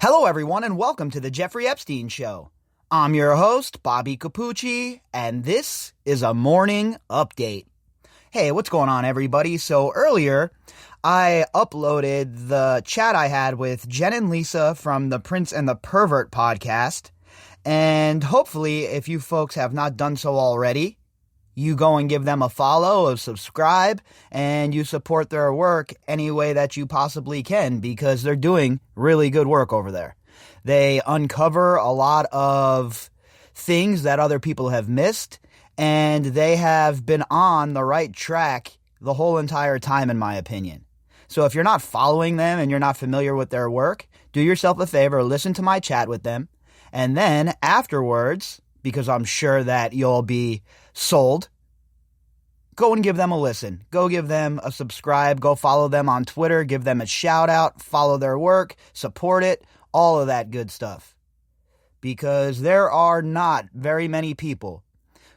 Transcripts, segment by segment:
Hello, everyone, and welcome to the Jeffrey Epstein Show. I'm your host, Bobbycapucci, and this is a morning update. Hey, what's going on, everybody? So earlier, I uploaded the chat I had with Jen and Lisa from the Prince and the Pervert podcast, and hopefully, if you folks have not done so already, you go and give them a follow, a subscribe, and you support their work any way that you possibly can because they're doing really good work over there. They uncover a lot of things that other people have missed, and they have been on the right track the whole entire time, in my opinion. So if you're not following them and you're not familiar with their work, do yourself a favor, listen to my chat with them, and then afterwards, because I'm sure that you'll be sold, go and give them a listen. Go give them a subscribe. Go follow them on Twitter. Give them a shout out. Follow their work. Support it. All of that good stuff. Because there are not very many people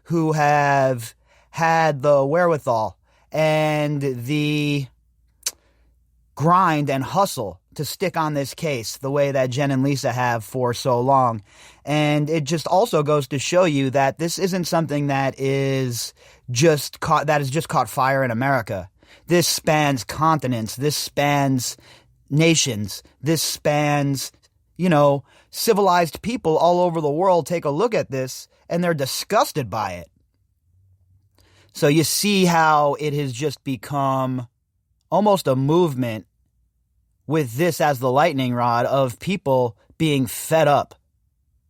who have had the wherewithal and the grind and hustle to stick on this case the way that Jen and Lisa have for so long. And it just also goes to show you that this isn't something that is just caught fire in America. This spans continents. This spans nations. This spans, civilized people all over the world take a look at this and they're disgusted by it. So you see how it has just become almost a movement with this as the lightning rod of people being fed up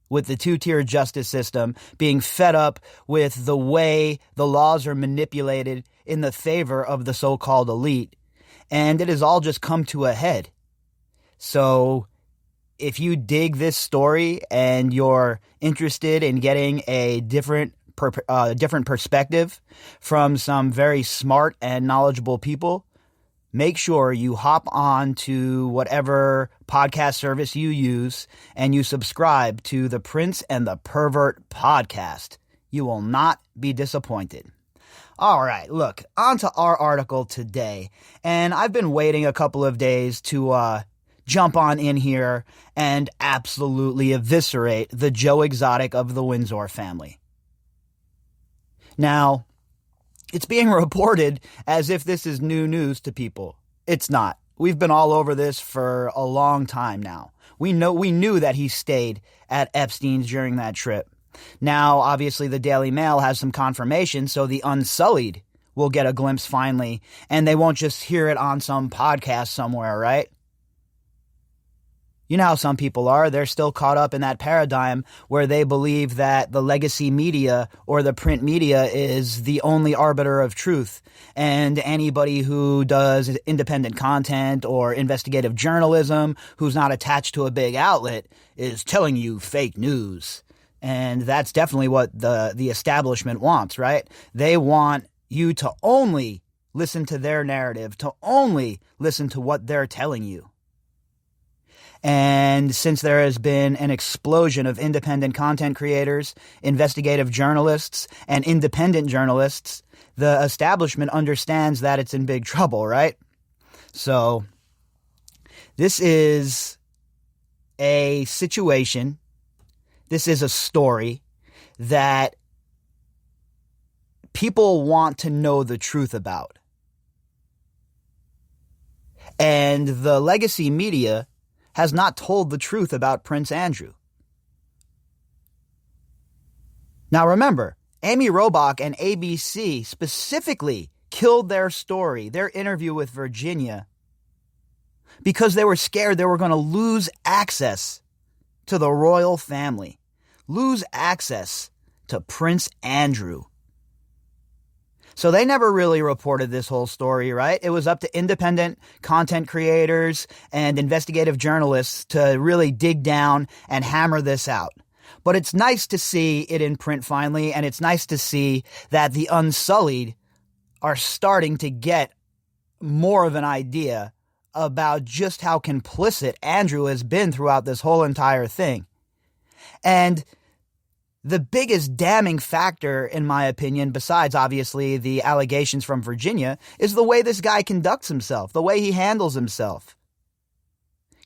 with the two-tier justice system, being fed up with the way the laws are manipulated in the favor of the so-called elite. And it has all just come to a head. So if you dig this story and you're interested in getting a different perspective from some very smart and knowledgeable people, make sure you hop on to whatever podcast service you use and you subscribe to the Prince and the Pervert podcast. You will not be disappointed. All right, look, on to our article today. And I've been waiting a couple of days to jump on in here and absolutely eviscerate the Joe Exotic of the Windsor family. Now, it's being reported as if this is new news to people. It's not. We've been all over this for a long time now. We knew that he stayed at Epstein's during that trip. Now, obviously, the Daily Mail has some confirmation, so the Unsullied will get a glimpse finally, and they won't just hear it on some podcast somewhere, right? You know how some people are. They're still caught up in that paradigm where they believe that the legacy media or the print media is the only arbiter of truth. And anybody who does independent content or investigative journalism who's not attached to a big outlet is telling you fake news. And that's definitely what the establishment wants, right? They want you to only listen to their narrative, to only listen to what they're telling you. And since there has been an explosion of independent content creators, investigative journalists, and independent journalists, the establishment understands that it's in big trouble, right? So this is a situation, this is a story that people want to know the truth about. And the legacy media has not told the truth about Prince Andrew. Now remember, Amy Robach and ABC specifically killed their story, their interview with Virginia, because they were scared they were going to lose access to the royal family, lose access to Prince Andrew. So they never really reported this whole story, right? It was up to independent content creators and investigative journalists to really dig down and hammer this out. But it's nice to see it in print finally, and it's nice to see that the Unsullied are starting to get more of an idea about just how complicit Andrew has been throughout this whole entire thing. And the biggest damning factor, in my opinion, besides obviously the allegations from Virginia, is the way this guy conducts himself, the way he handles himself.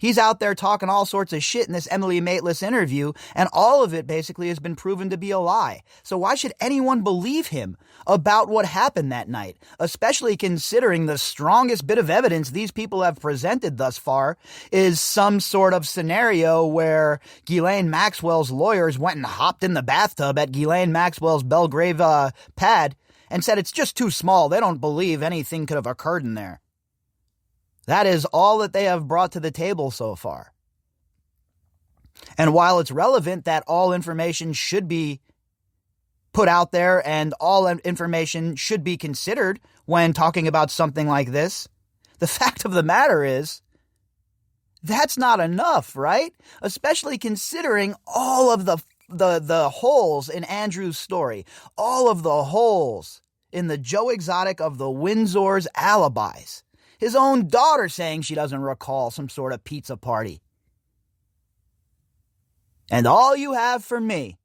He's out there talking all sorts of shit in this Emily Maitlis interview, and all of it basically has been proven to be a lie. So why should anyone believe him about what happened that night, especially considering the strongest bit of evidence these people have presented thus far is some sort of scenario where Ghislaine Maxwell's lawyers went and hopped in the bathtub at Ghislaine Maxwell's Belgrave pad and said it's just too small. They don't believe anything could have occurred in there. That is all that they have brought to the table so far. And while it's relevant that all information should be put out there and all information should be considered when talking about something like this, the fact of the matter is that's not enough, right? Especially considering all of the holes in Andrew's story, all of the holes in the Joe Exotic of the Windsor's alibis. His own daughter saying she doesn't recall some sort of pizza party. And all you have for me,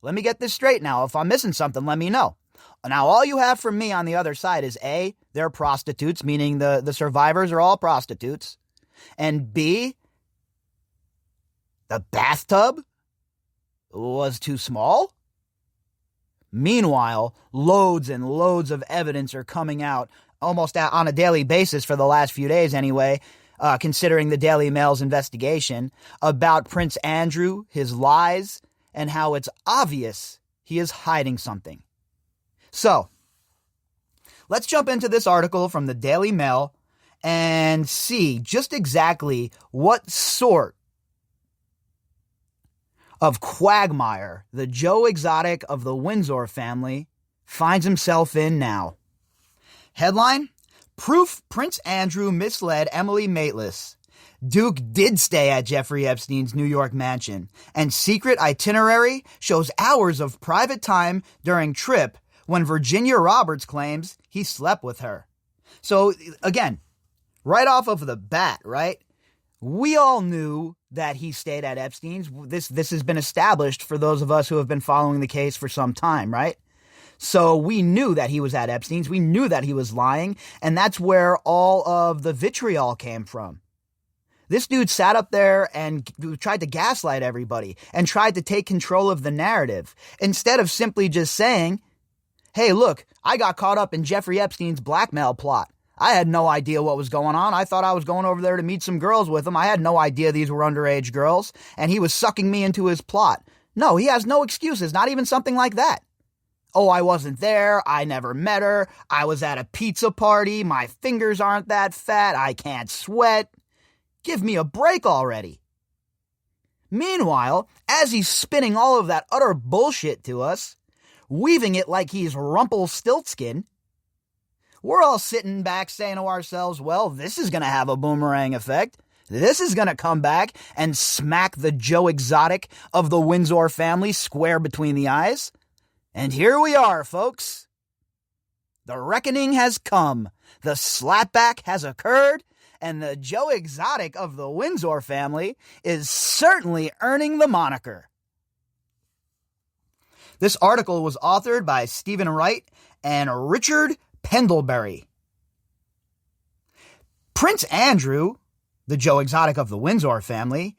let me get this straight now. If I'm missing something, let me know. Now, all you have for me on the other side is A, they're prostitutes, meaning the survivors are all prostitutes. And B, the bathtub was too small. Meanwhile, loads and loads of evidence are coming out almost on a daily basis for the last few days anyway, considering the Daily Mail's investigation about Prince Andrew, his lies, and how it's obvious he is hiding something. So, let's jump into this article from the Daily Mail and see just exactly what sort of quagmire the Joe Exotic of the Windsor family finds himself in now. Headline: Proof Prince Andrew misled Emily Maitlis. Duke did stay at Jeffrey Epstein's New York mansion, and secret itinerary shows hours of private time during trip when Virginia Roberts claims he slept with her. So, again, right off of the bat, right? We all knew that he stayed at Epstein's. This has been established for those of us who have been following the case for some time, right? So we knew that he was at Epstein's. We knew that he was lying. And that's where all of the vitriol came from. This dude sat up there and tried to gaslight everybody and tried to take control of the narrative instead of simply just saying, hey, look, I got caught up in Jeffrey Epstein's blackmail plot. I had no idea what was going on. I thought I was going over there to meet some girls with him. I had no idea these were underage girls, and he was sucking me into his plot. No, he has no excuses, not even something like that. Oh, I wasn't there. I never met her. I was at a pizza party. My fingers aren't that fat. I can't sweat. Give me a break already. Meanwhile, as he's spinning all of that utter bullshit to us, weaving it like he's Rumpelstiltskin, we're all sitting back saying to ourselves, well, this is going to have a boomerang effect. This is going to come back and smack the Joe Exotic of the Windsor family square between the eyes. And here we are, folks. The reckoning has come. The slapback has occurred. And the Joe Exotic of the Windsor family is certainly earning the moniker. This article was authored by Stephen Wright and Richard Pendlebury. Prince Andrew, the Joe Exotic of the Windsor family,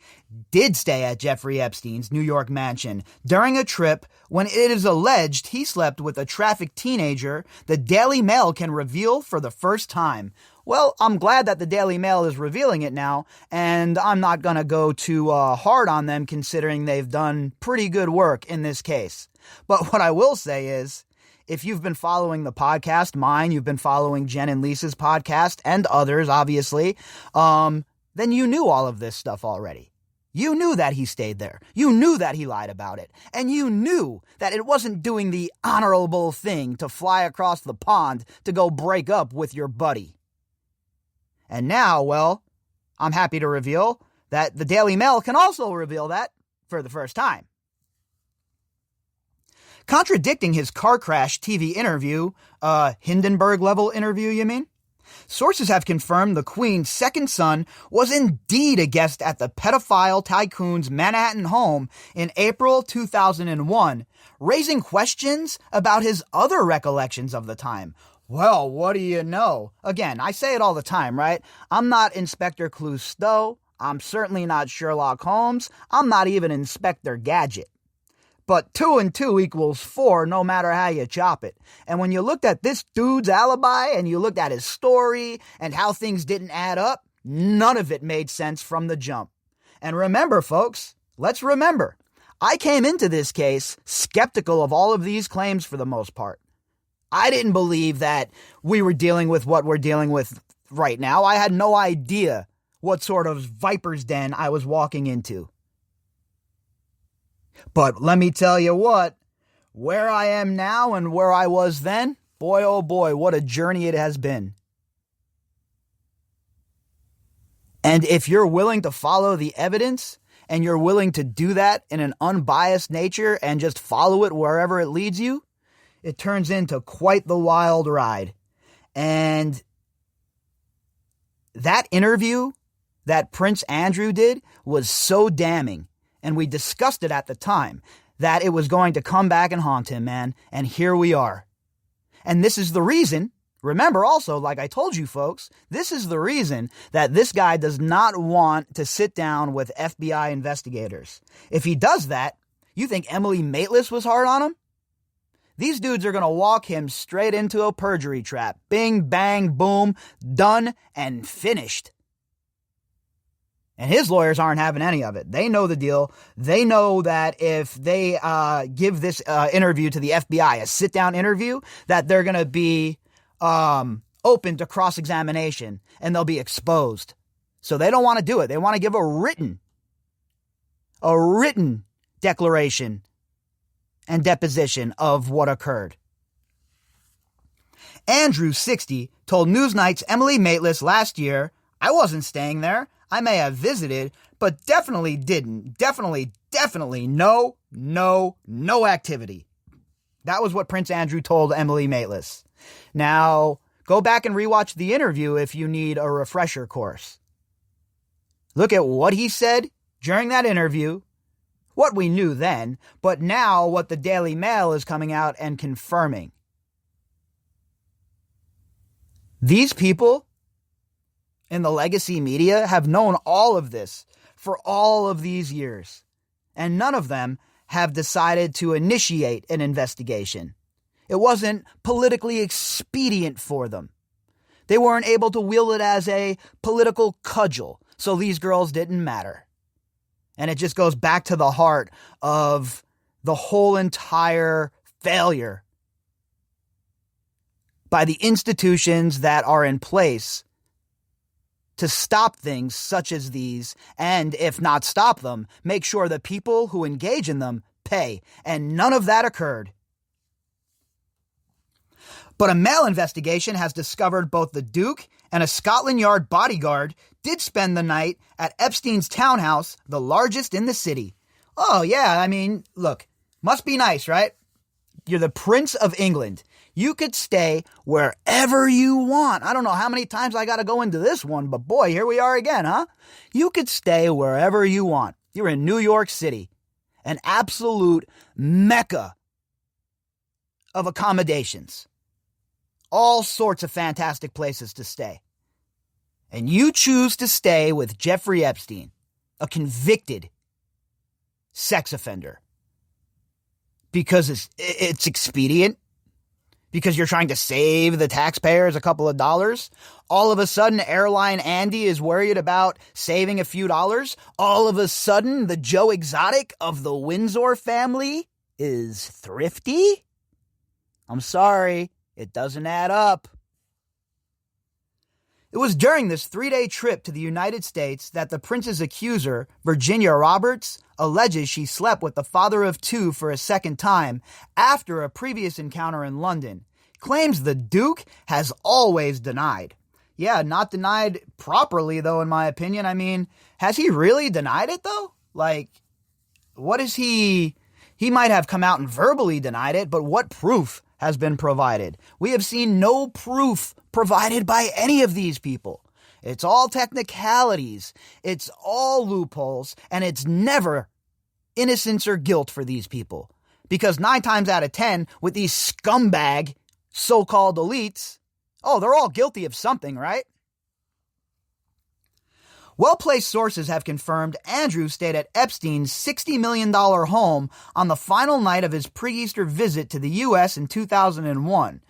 did stay at Jeffrey Epstein's New York mansion during a trip when it is alleged he slept with a trafficked teenager the Daily Mail can reveal for the first time. Well, I'm glad that the Daily Mail is revealing it now, and I'm not going to go too hard on them considering they've done pretty good work in this case. But what I will say is, if you've been following the podcast, mine, you've been following Jen and Lisa's podcast, and others, obviously, then you knew all of this stuff already. You knew that he stayed there. You knew that he lied about it. And you knew that it wasn't doing the honorable thing to fly across the pond to go break up with your buddy. And now, well, I'm happy to reveal that the Daily Mail can also reveal that for the first time. Contradicting his car crash TV interview, Hindenburg-level interview, you mean? Sources have confirmed the Queen's second son was indeed a guest at the pedophile tycoon's Manhattan home in April 2001, raising questions about his other recollections of the time. Well, what do you know? Again, I say it all the time, right? I'm not Inspector Clouseau. I'm certainly not Sherlock Holmes. I'm not even Inspector Gadget. But 2 and 2 equals 4 no matter how you chop it. And when you looked at this dude's alibi and you looked at his story and how things didn't add up, none of it made sense from the jump. And remember, folks, let's remember, I came into this case skeptical of all of these claims for the most part. I didn't believe that we were dealing with what we're dealing with right now. I had no idea what sort of viper's den I was walking into. But let me tell you what, where I am now and where I was then, boy oh boy, what a journey it has been. And if you're willing to follow the evidence, and you're willing to do that in an unbiased nature and just follow it wherever it leads you, it turns into quite the wild ride. And that interview that Prince Andrew did was so damning. And we discussed it at the time, that it was going to come back and haunt him, man. And here we are. And this is the reason, remember also, like I told you folks, this is the reason that this guy does not want to sit down with FBI investigators. If he does that, you think Emily Maitlis was hard on him? These dudes are going to walk him straight into a perjury trap. Bing, bang, boom, done and finished. And his lawyers aren't having any of it. They know the deal. They know that if they give this interview to the FBI, a sit-down interview, that they're going to be open to cross-examination and they'll be exposed. So they don't want to do it. They want to give a written declaration and deposition of what occurred. Andrew, 60, told Newsnight's Emily Maitlis last year, "I wasn't staying there. I may have visited, but definitely didn't. Definitely, no activity." That was what Prince Andrew told Emily Maitlis. Now, go back and rewatch the interview if you need a refresher course. Look at what he said during that interview, what we knew then, but now what the Daily Mail is coming out and confirming. These people in the legacy media have known all of this for all of these years, and none of them have decided to initiate an investigation. It wasn't politically expedient for them. They weren't able to wield it as a political cudgel, so these girls didn't matter. And it just goes back to the heart of the whole entire failure by the institutions that are in place to stop things such as these, and if not stop them, make sure the people who engage in them pay. And none of that occurred. But a Mail investigation has discovered both the Duke and a Scotland Yard bodyguard did spend the night at Epstein's townhouse, the largest in the city. Oh yeah, I mean, look, must be nice, right? You're the Prince of England. You could stay wherever you want. I don't know how many times I got to go into this one, but boy, here we are again, huh? You could stay wherever you want. You're in New York City, an absolute mecca of accommodations. All sorts of fantastic places to stay. And you choose to stay with Jeffrey Epstein, a convicted sex offender. Because it's expedient, because you're trying to save the taxpayers a couple of dollars. All of a sudden, Airline Andy is worried about saving a few dollars. All of a sudden, the Joe Exotic of the Windsor family is thrifty. I'm sorry, it doesn't add up. It was during this 3-day trip to the United States that the prince's accuser, Virginia Roberts, alleges she slept with the father of 2 for a second time after a previous encounter in London. Claims the Duke has always denied. Yeah, not denied properly, though, in my opinion. I mean, has he really denied it, though? Like, what is he might have come out and verbally denied it, but what proof has been provided? We have seen no proof provided by any of these people. It's all technicalities. It's all loopholes, and it's never innocence or guilt for these people. Because 9 times out of 10, with these scumbag so-called elites, they're all guilty of something, right? Well-placed sources have confirmed Andrew stayed at Epstein's $60 million home on the final night of his pre-Easter visit to the U.S. in 2001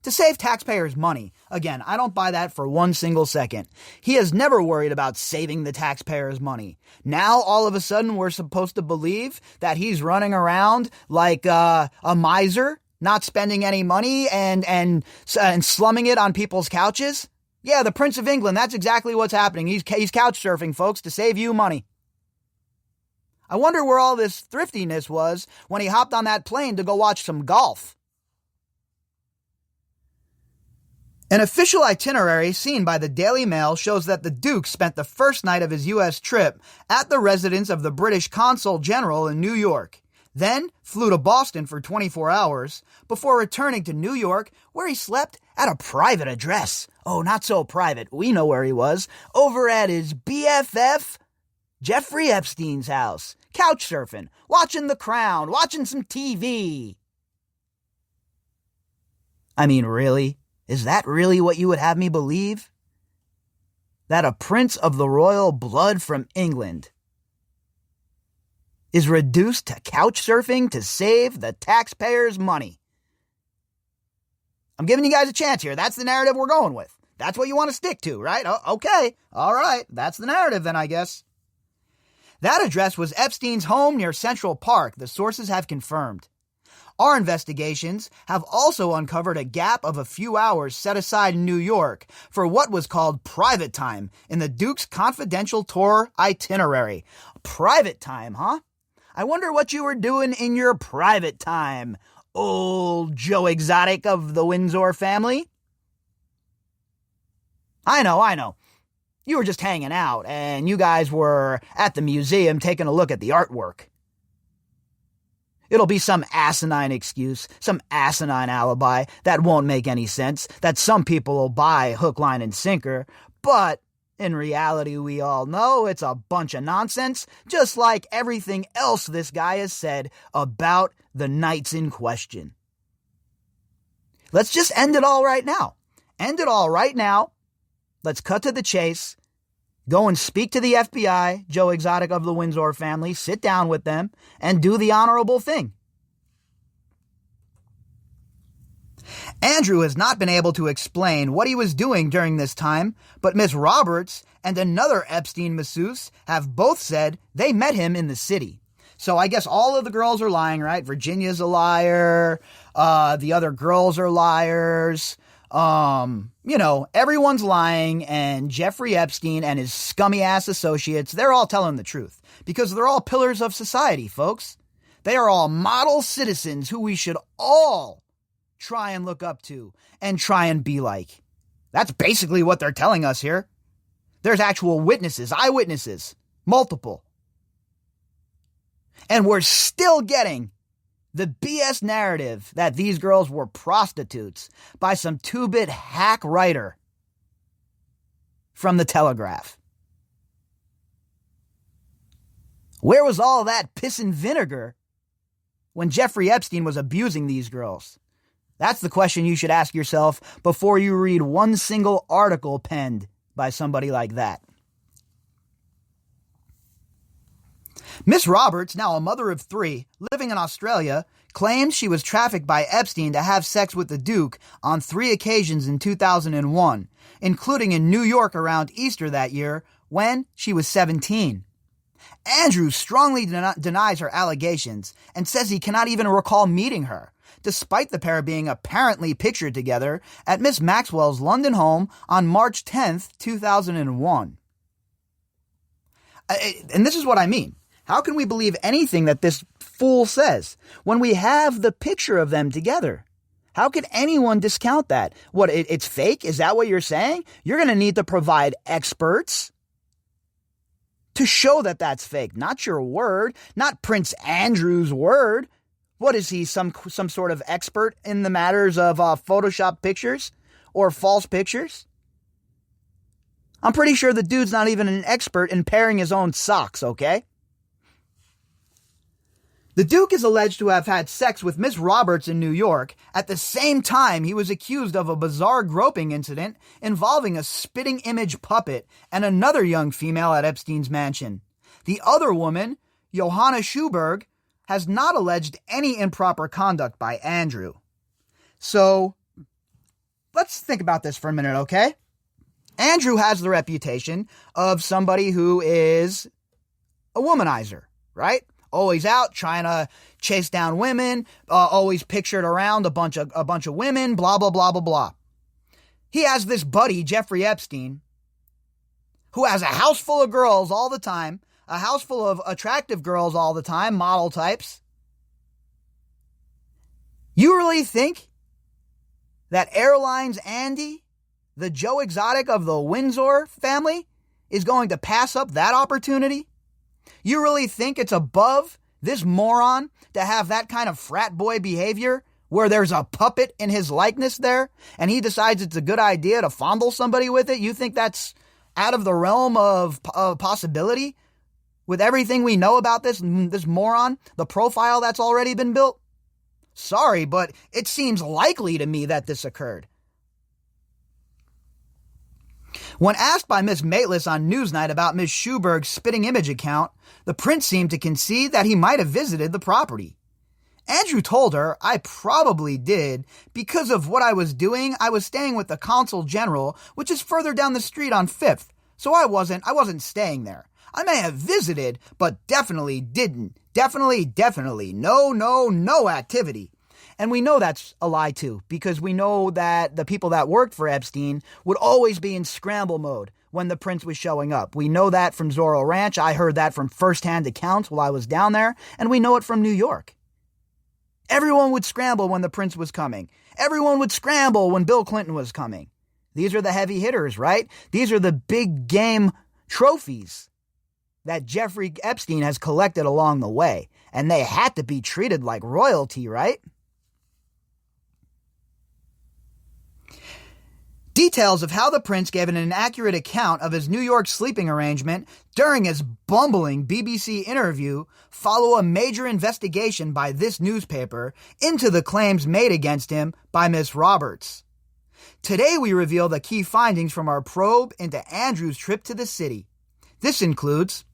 to save taxpayers' money. Again, I don't buy that for one single second. He has never worried about saving the taxpayers' money. Now, all of a sudden, we're supposed to believe that he's running around like a miser, not spending any money and slumming it on people's couches? Yeah, the Prince of England, that's exactly what's happening. He's couch surfing, folks, to save you money. I wonder where all this thriftiness was when he hopped on that plane to go watch some golf. An official itinerary seen by the Daily Mail shows that the Duke spent the first night of his U.S. trip at the residence of the British Consul General in New York, then flew to Boston for 24 hours before returning to New York, where he slept at a private address. Oh, not so private. We know where he was. Over at his BFF, Jeffrey Epstein's house. Couch surfing, watching The Crown, watching some TV. I mean, really? Is that really what you would have me believe? That a prince of the royal blood from England is reduced to couch surfing to save the taxpayers' money? I'm giving you guys a chance here. That's the narrative we're going with. That's what you want to stick to, right? Okay. All right. That's the narrative then, I guess. That address was Epstein's home near Central Park, the sources have confirmed. Our investigations have also uncovered a gap of a few hours set aside in New York for what was called private time in the Duke's confidential tour itinerary. Private time, huh? I wonder what you were doing in your private time, old Joe Exotic of the Windsor family. I know. You were just hanging out, and you guys were at the museum taking a look at the artwork. It'll be some asinine excuse, some asinine alibi that won't make any sense, that some people will buy hook, line, and sinker, but in reality, we all know it's a bunch of nonsense, just like everything else this guy has said about the nights in question. Let's just end it all right now. End it all right now. Let's cut to the chase. Go and speak to the FBI, Joe Exotic of the Windsor family, sit down with them, and do the honorable thing. Andrew has not been able to explain what he was doing during this time, but Miss Roberts and another Epstein masseuse have both said they met him in the city. So I guess all of the girls are lying, right? Virginia's a liar. The other girls are liars. Everyone's lying, and Jeffrey Epstein and his scummy ass associates, they're all telling the truth because they're all pillars of society, folks. They are all model citizens who we should all try and look up to and try and be like. That's basically what they're telling us here. There's actual witnesses, eyewitnesses, multiple. And we're still getting the BS narrative that these girls were prostitutes by some two-bit hack writer from the Telegraph. Where was all that piss and vinegar when Jeffrey Epstein was abusing these girls? That's the question you should ask yourself before you read one single article penned by somebody like that. Miss Roberts, now a mother of 3, living in Australia, claims she was trafficked by Epstein to have sex with the Duke on 3 occasions in 2001, including in New York around Easter that year when she was 17. Andrew strongly denies her allegations and says he cannot even recall meeting her, despite the pair being apparently pictured together at Miss Maxwell's London home on March 10th, 2001. And this is what I mean. How can we believe anything that this fool says when we have the picture of them together? How could anyone discount that? What, it's fake? Is that what you're saying? You're going to need to provide experts to show that that's fake. Not your word, not Prince Andrew's word. What is he, some sort of expert in the matters of Photoshop pictures or false pictures? I'm pretty sure the dude's not even an expert in pairing his own socks, okay? The Duke is alleged to have had sex with Miss Roberts in New York at the same time he was accused of a bizarre groping incident involving a spitting image puppet and another young female at Epstein's mansion. The other woman, Johanna Schuberg, has not alleged any improper conduct by Andrew. So, let's think about this for a minute, okay? Andrew has the reputation of somebody who is a womanizer, right? Always out trying to chase down women, always pictured around a bunch of women, blah, blah, blah, blah, blah. He has this buddy, Jeffrey Epstein, who has a house full of girls all the time, a house full of attractive girls all the time, model types. You really think that Airlines Andy, the Joe Exotic of the Windsor family, is going to pass up that opportunity? You really think it's above this moron to have that kind of frat boy behavior where there's a puppet in his likeness there and he decides it's a good idea to fondle somebody with it? You think that's out of the realm of possibility with everything we know about this moron, the profile that's already been built? Sorry, but it seems likely to me that this occurred. When asked by Miss Mateless on Newsnight about Miss Schuberg's spitting image account, the prince seemed to concede that he might have visited the property. Andrew told her, "I probably did. Because of what I was doing, I was staying with the Consul General, which is further down the street on 5th, so I wasn't staying there. I may have visited, but definitely didn't. Definitely, no activity." And we know that's a lie too, because we know that the people that worked for Epstein would always be in scramble mode when the prince was showing up. We know that from Zorro Ranch. I heard that from firsthand accounts while I was down there, and we know it from New York. Everyone would scramble when the prince was coming. Everyone would scramble when Bill Clinton was coming. These are the heavy hitters, right? These are the big game trophies that Jeffrey Epstein has collected along the way, and they had to be treated like royalty, right? Details of how the prince gave an inaccurate account of his New York sleeping arrangement during his bumbling BBC interview follow a major investigation by this newspaper into the claims made against him by Miss Roberts. Today we reveal the key findings from our probe into Andrew's trip to the city. This includes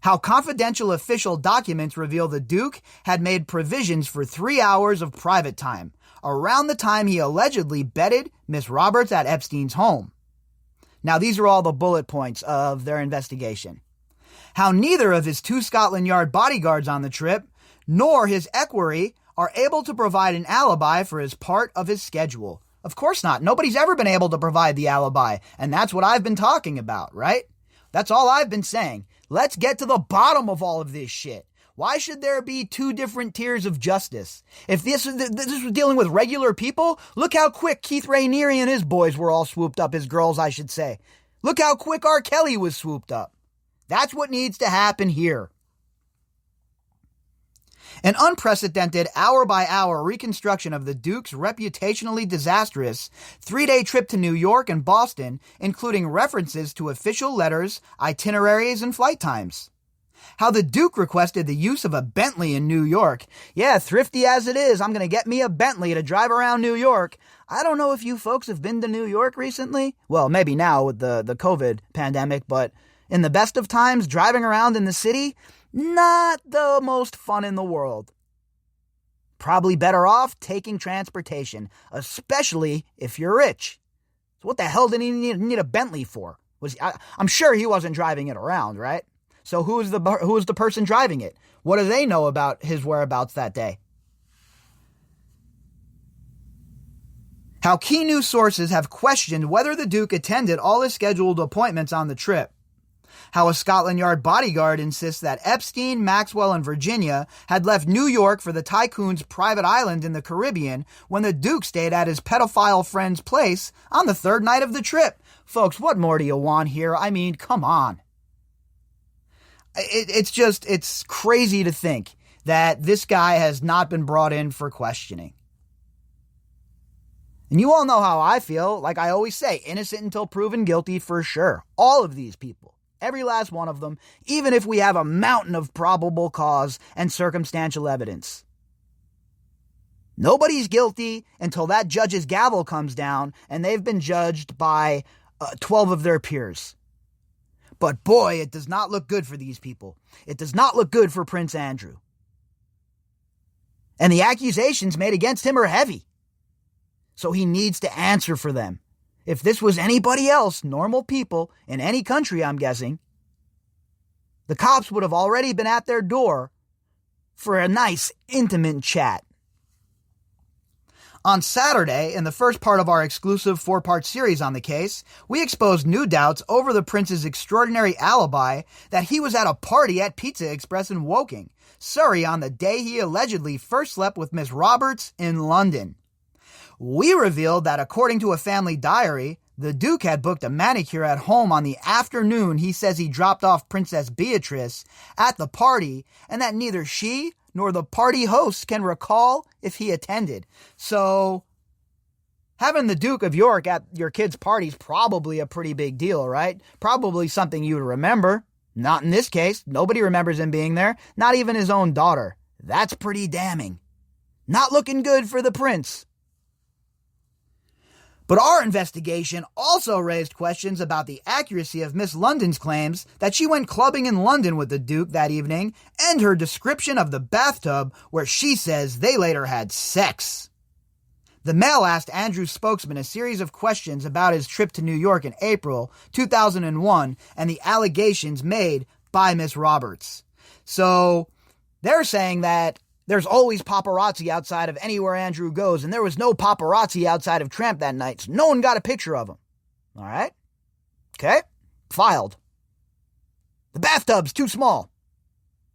how confidential official documents reveal the Duke had made provisions for 3 hours of private time, around the time he allegedly bedded Miss Roberts at Epstein's home. Now, these are all the bullet points of their investigation. How neither of his 2 Scotland Yard bodyguards on the trip, nor his equerry, are able to provide an alibi for his part of his schedule. Of course not. Nobody's ever been able to provide the alibi, and that's what I've been talking about, right? That's all I've been saying. Let's get to the bottom of all of this shit. Why should there be 2 different tiers of justice? If this was dealing with regular people, look how quick Keith Raniere and his boys were all swooped up, his girls, I should say. Look how quick R. Kelly was swooped up. That's what needs to happen here. An unprecedented hour-by-hour reconstruction of the Duke's reputationally disastrous 3-day trip to New York and Boston, including references to official letters, itineraries, and flight times. How the Duke requested the use of a Bentley in New York. Yeah, thrifty as it is, I'm going to get me a Bentley to drive around New York. I don't know if you folks have been to New York recently. Well, maybe now with the COVID pandemic, but in the best of times, driving around in the city, not the most fun in the world. Probably better off taking transportation, especially if you're rich. So what the hell did he need a Bentley for? I'm sure he wasn't driving it around, right? So who is the person driving it? What do they know about his whereabouts that day? How key news sources have questioned whether the Duke attended all his scheduled appointments on the trip. How a Scotland Yard bodyguard insists that Epstein, Maxwell, and Virginia had left New York for the tycoon's private island in the Caribbean when the Duke stayed at his pedophile friend's place on the 3rd night of the trip. Folks, what more do you want here? I mean, come on. It's crazy to think that this guy has not been brought in for questioning. And you all know how I feel. Like I always say, innocent until proven guilty for sure. All of these people. every last one of them, even if we have a mountain of probable cause and circumstantial evidence. Nobody's guilty until that judge's gavel comes down and they've been judged by 12 of their peers. But boy, it does not look good for these people. It does not look good for Prince Andrew. And the accusations made against him are heavy. So he needs to answer for them. If this was anybody else, normal people, in any country, I'm guessing, the cops would have already been at their door for a nice, intimate chat. On Saturday, in the first part of our exclusive 4-part series on the case, we exposed new doubts over the prince's extraordinary alibi that he was at a party at Pizza Express in Woking, Surrey, on the day he allegedly first slept with Miss Roberts in London. We revealed that according to a family diary, the Duke had booked a manicure at home on the afternoon he says he dropped off Princess Beatrice at the party, and that neither she nor the party hosts can recall if he attended. So, having the Duke of York at your kid's party is probably a pretty big deal, right? Probably something you would remember. Not in this case. Nobody remembers him being there. Not even his own daughter. That's pretty damning. Not looking good for the prince. But our investigation also raised questions about the accuracy of Miss London's claims that she went clubbing in London with the Duke that evening, and her description of the bathtub where she says they later had sex. The Mail asked Andrew's spokesman a series of questions about his trip to New York in April 2001 and the allegations made by Miss Roberts. So they're saying that there's always paparazzi outside of anywhere Andrew goes, and there was no paparazzi outside of Tramp that night, so no one got a picture of him. All right? Okay? Filed. The bathtub's too small.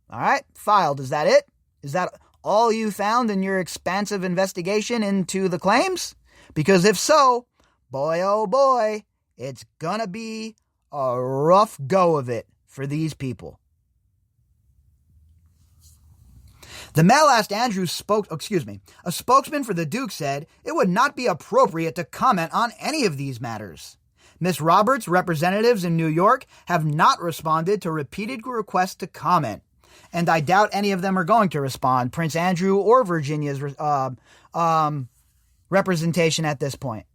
All right? Filed. Is that it? Is that all you found in your expansive investigation into the claims? Because if so, boy oh boy, it's gonna be a rough go of it for these people. The Mail asked Andrew's a spokesman for the Duke said it would not be appropriate to comment on any of these matters. Miss Roberts' representatives in New York have not responded to repeated requests to comment, and I doubt any of them are going to respond, Prince Andrew or Virginia's representation at this point.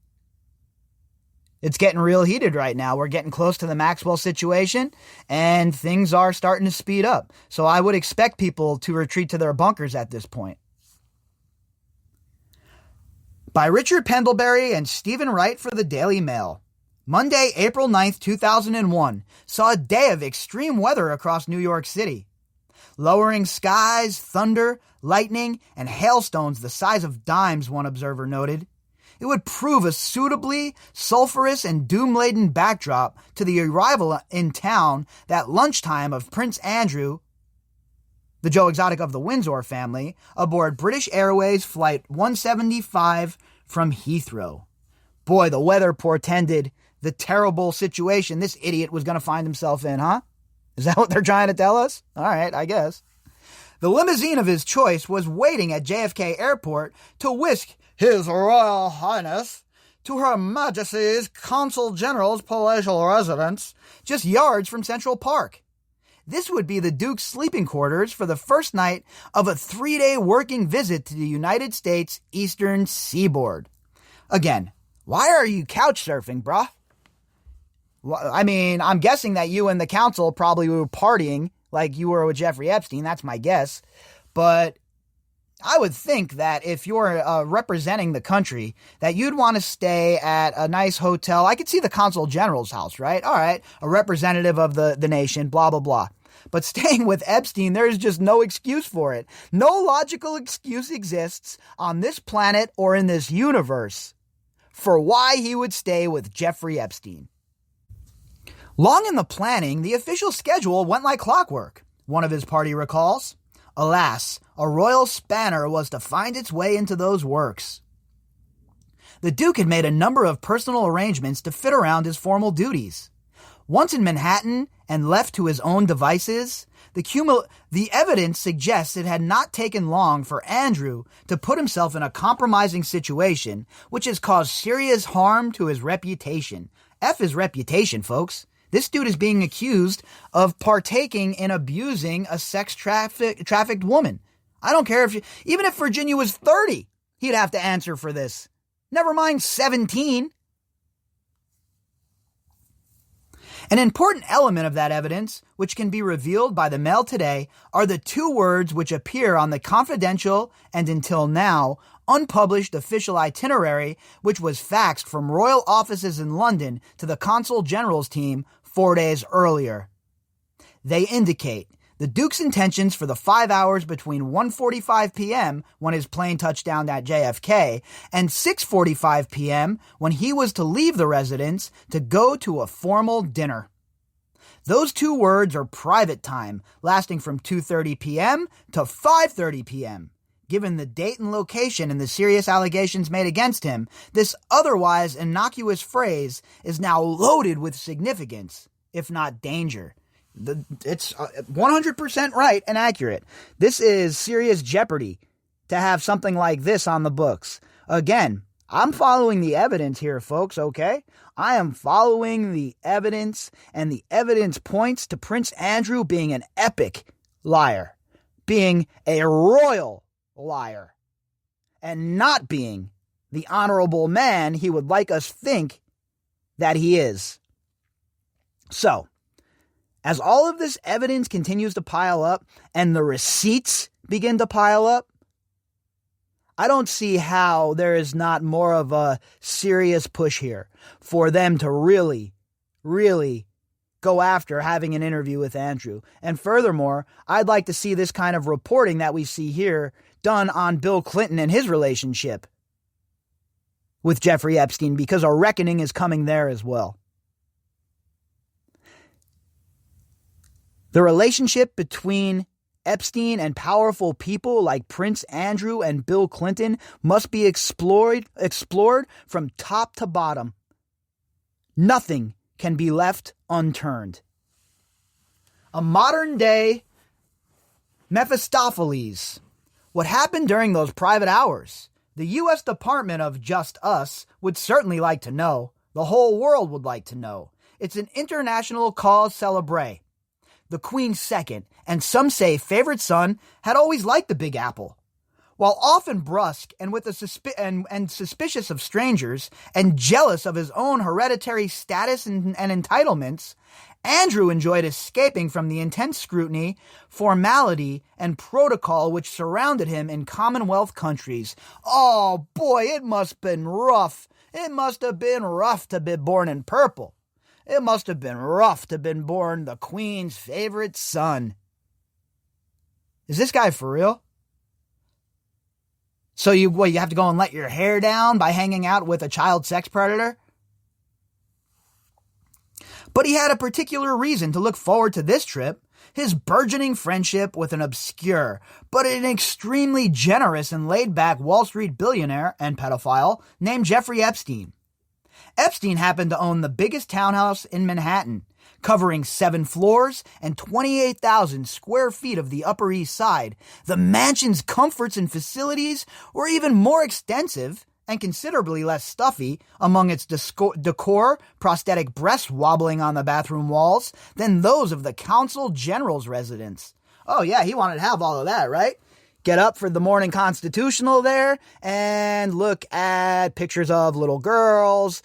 It's getting real heated right now. We're getting close to the Maxwell situation, and things are starting to speed up. So I would expect people to retreat to their bunkers at this point. By Richard Pendlebury and Stephen Wright for the Daily Mail. Monday, April 9th, 2001, saw a day of extreme weather across New York City. Lowering skies, thunder, lightning, and hailstones the size of dimes, one observer noted. It would prove a suitably sulphurous and doom-laden backdrop to the arrival in town that lunchtime of Prince Andrew, the Joe Exotic of the Windsor family, aboard British Airways Flight 175 from Heathrow. Boy, the weather portended the terrible situation this idiot was going to find himself in, huh? Is that what they're trying to tell us? All right, I guess. The limousine of his choice was waiting at JFK Airport to whisk His Royal Highness to Her Majesty's Consul General's palatial residence, just yards from Central Park. This would be the Duke's sleeping quarters for the first night of a 3-day working visit to the United States Eastern Seaboard. Again, why are you couch surfing, bruh? I mean, I'm guessing that you and the council probably were partying like you were with Jeffrey Epstein. That's my guess. But I would think that if you're representing the country, that you'd want to stay at a nice hotel. I could see the Consul General's house, right? All right, a representative of the nation, blah, blah, blah. But staying with Epstein, there's just no excuse for it. No logical excuse exists on this planet or in this universe for why he would stay with Jeffrey Epstein. Long in the planning, the official schedule went like clockwork, one of his party recalls. Alas, a royal spanner was to find its way into those works. The Duke had made a number of personal arrangements to fit around his formal duties. Once in Manhattan and left to his own devices, the evidence suggests it had not taken long for Andrew to put himself in a compromising situation, which has caused serious harm to his reputation. F his reputation, folks. This dude is being accused of partaking in abusing a sex trafficked woman. I don't care even if Virginia was 30, he'd have to answer for this. Never mind 17. An important element of that evidence, which can be revealed by the Mail today, are the two words which appear on the confidential and until now unpublished official itinerary, which was faxed from royal offices in London to the Consul General's team 4 days earlier. They indicate the Duke's intentions for the 5 hours between 1:45 p.m. when his plane touched down at JFK and 6:45 p.m. when he was to leave the residence to go to a formal dinner. Those two words are private time, lasting from 2:30 p.m. to 5:30 p.m. Given the date and location and the serious allegations made against him, this otherwise innocuous phrase is now loaded with significance, if not danger. It's 100% right and accurate. This is serious jeopardy to have something like this on the books. Again, I'm following the evidence here, folks, okay? I am following the evidence, and the evidence points to Prince Andrew being an epic liar, being a royal liar, and not being the honorable man he would like us think that he is. So, as all of this evidence continues to pile up and the receipts begin to pile up, I don't see how there is not more of a serious push here for them to really, really go after having an interview with Andrew. And furthermore, I'd like to see this kind of reporting that we see here done on Bill Clinton and his relationship with Jeffrey Epstein, because a reckoning is coming there as well. The relationship between Epstein and powerful people like Prince Andrew and Bill Clinton must be explored from top to bottom. Nothing can be left unturned. A modern-day Mephistopheles. What happened during those private hours? The U.S. Department of Just Us would certainly like to know. The whole world would like to know. It's an international cause célèbre. The Queen's second, and some say favorite son, had always liked the Big Apple. While often brusque and with suspicious of strangers and jealous of his own hereditary status and entitlements, Andrew enjoyed escaping from the intense scrutiny, formality, and protocol which surrounded him in Commonwealth countries. Oh boy, it must have been rough. It must have been rough to be born in purple. It must have been rough to have been born the Queen's favorite son. Is this guy for real? So you have to go and let your hair down by hanging out with a child sex predator? But he had a particular reason to look forward to this trip, his burgeoning friendship with an obscure, but an extremely generous and laid-back Wall Street billionaire and pedophile named Jeffrey Epstein. Epstein happened to own the biggest townhouse in Manhattan, covering 7 floors and 28,000 square feet of the Upper East Side. The mansion's comforts and facilities were even more extensive and considerably less stuffy among its decor, prosthetic breasts wobbling on the bathroom walls, than those of the Consul General's residence. Oh yeah, he wanted to have all of that, right? Get up for the morning constitutional there and look at pictures of little girls,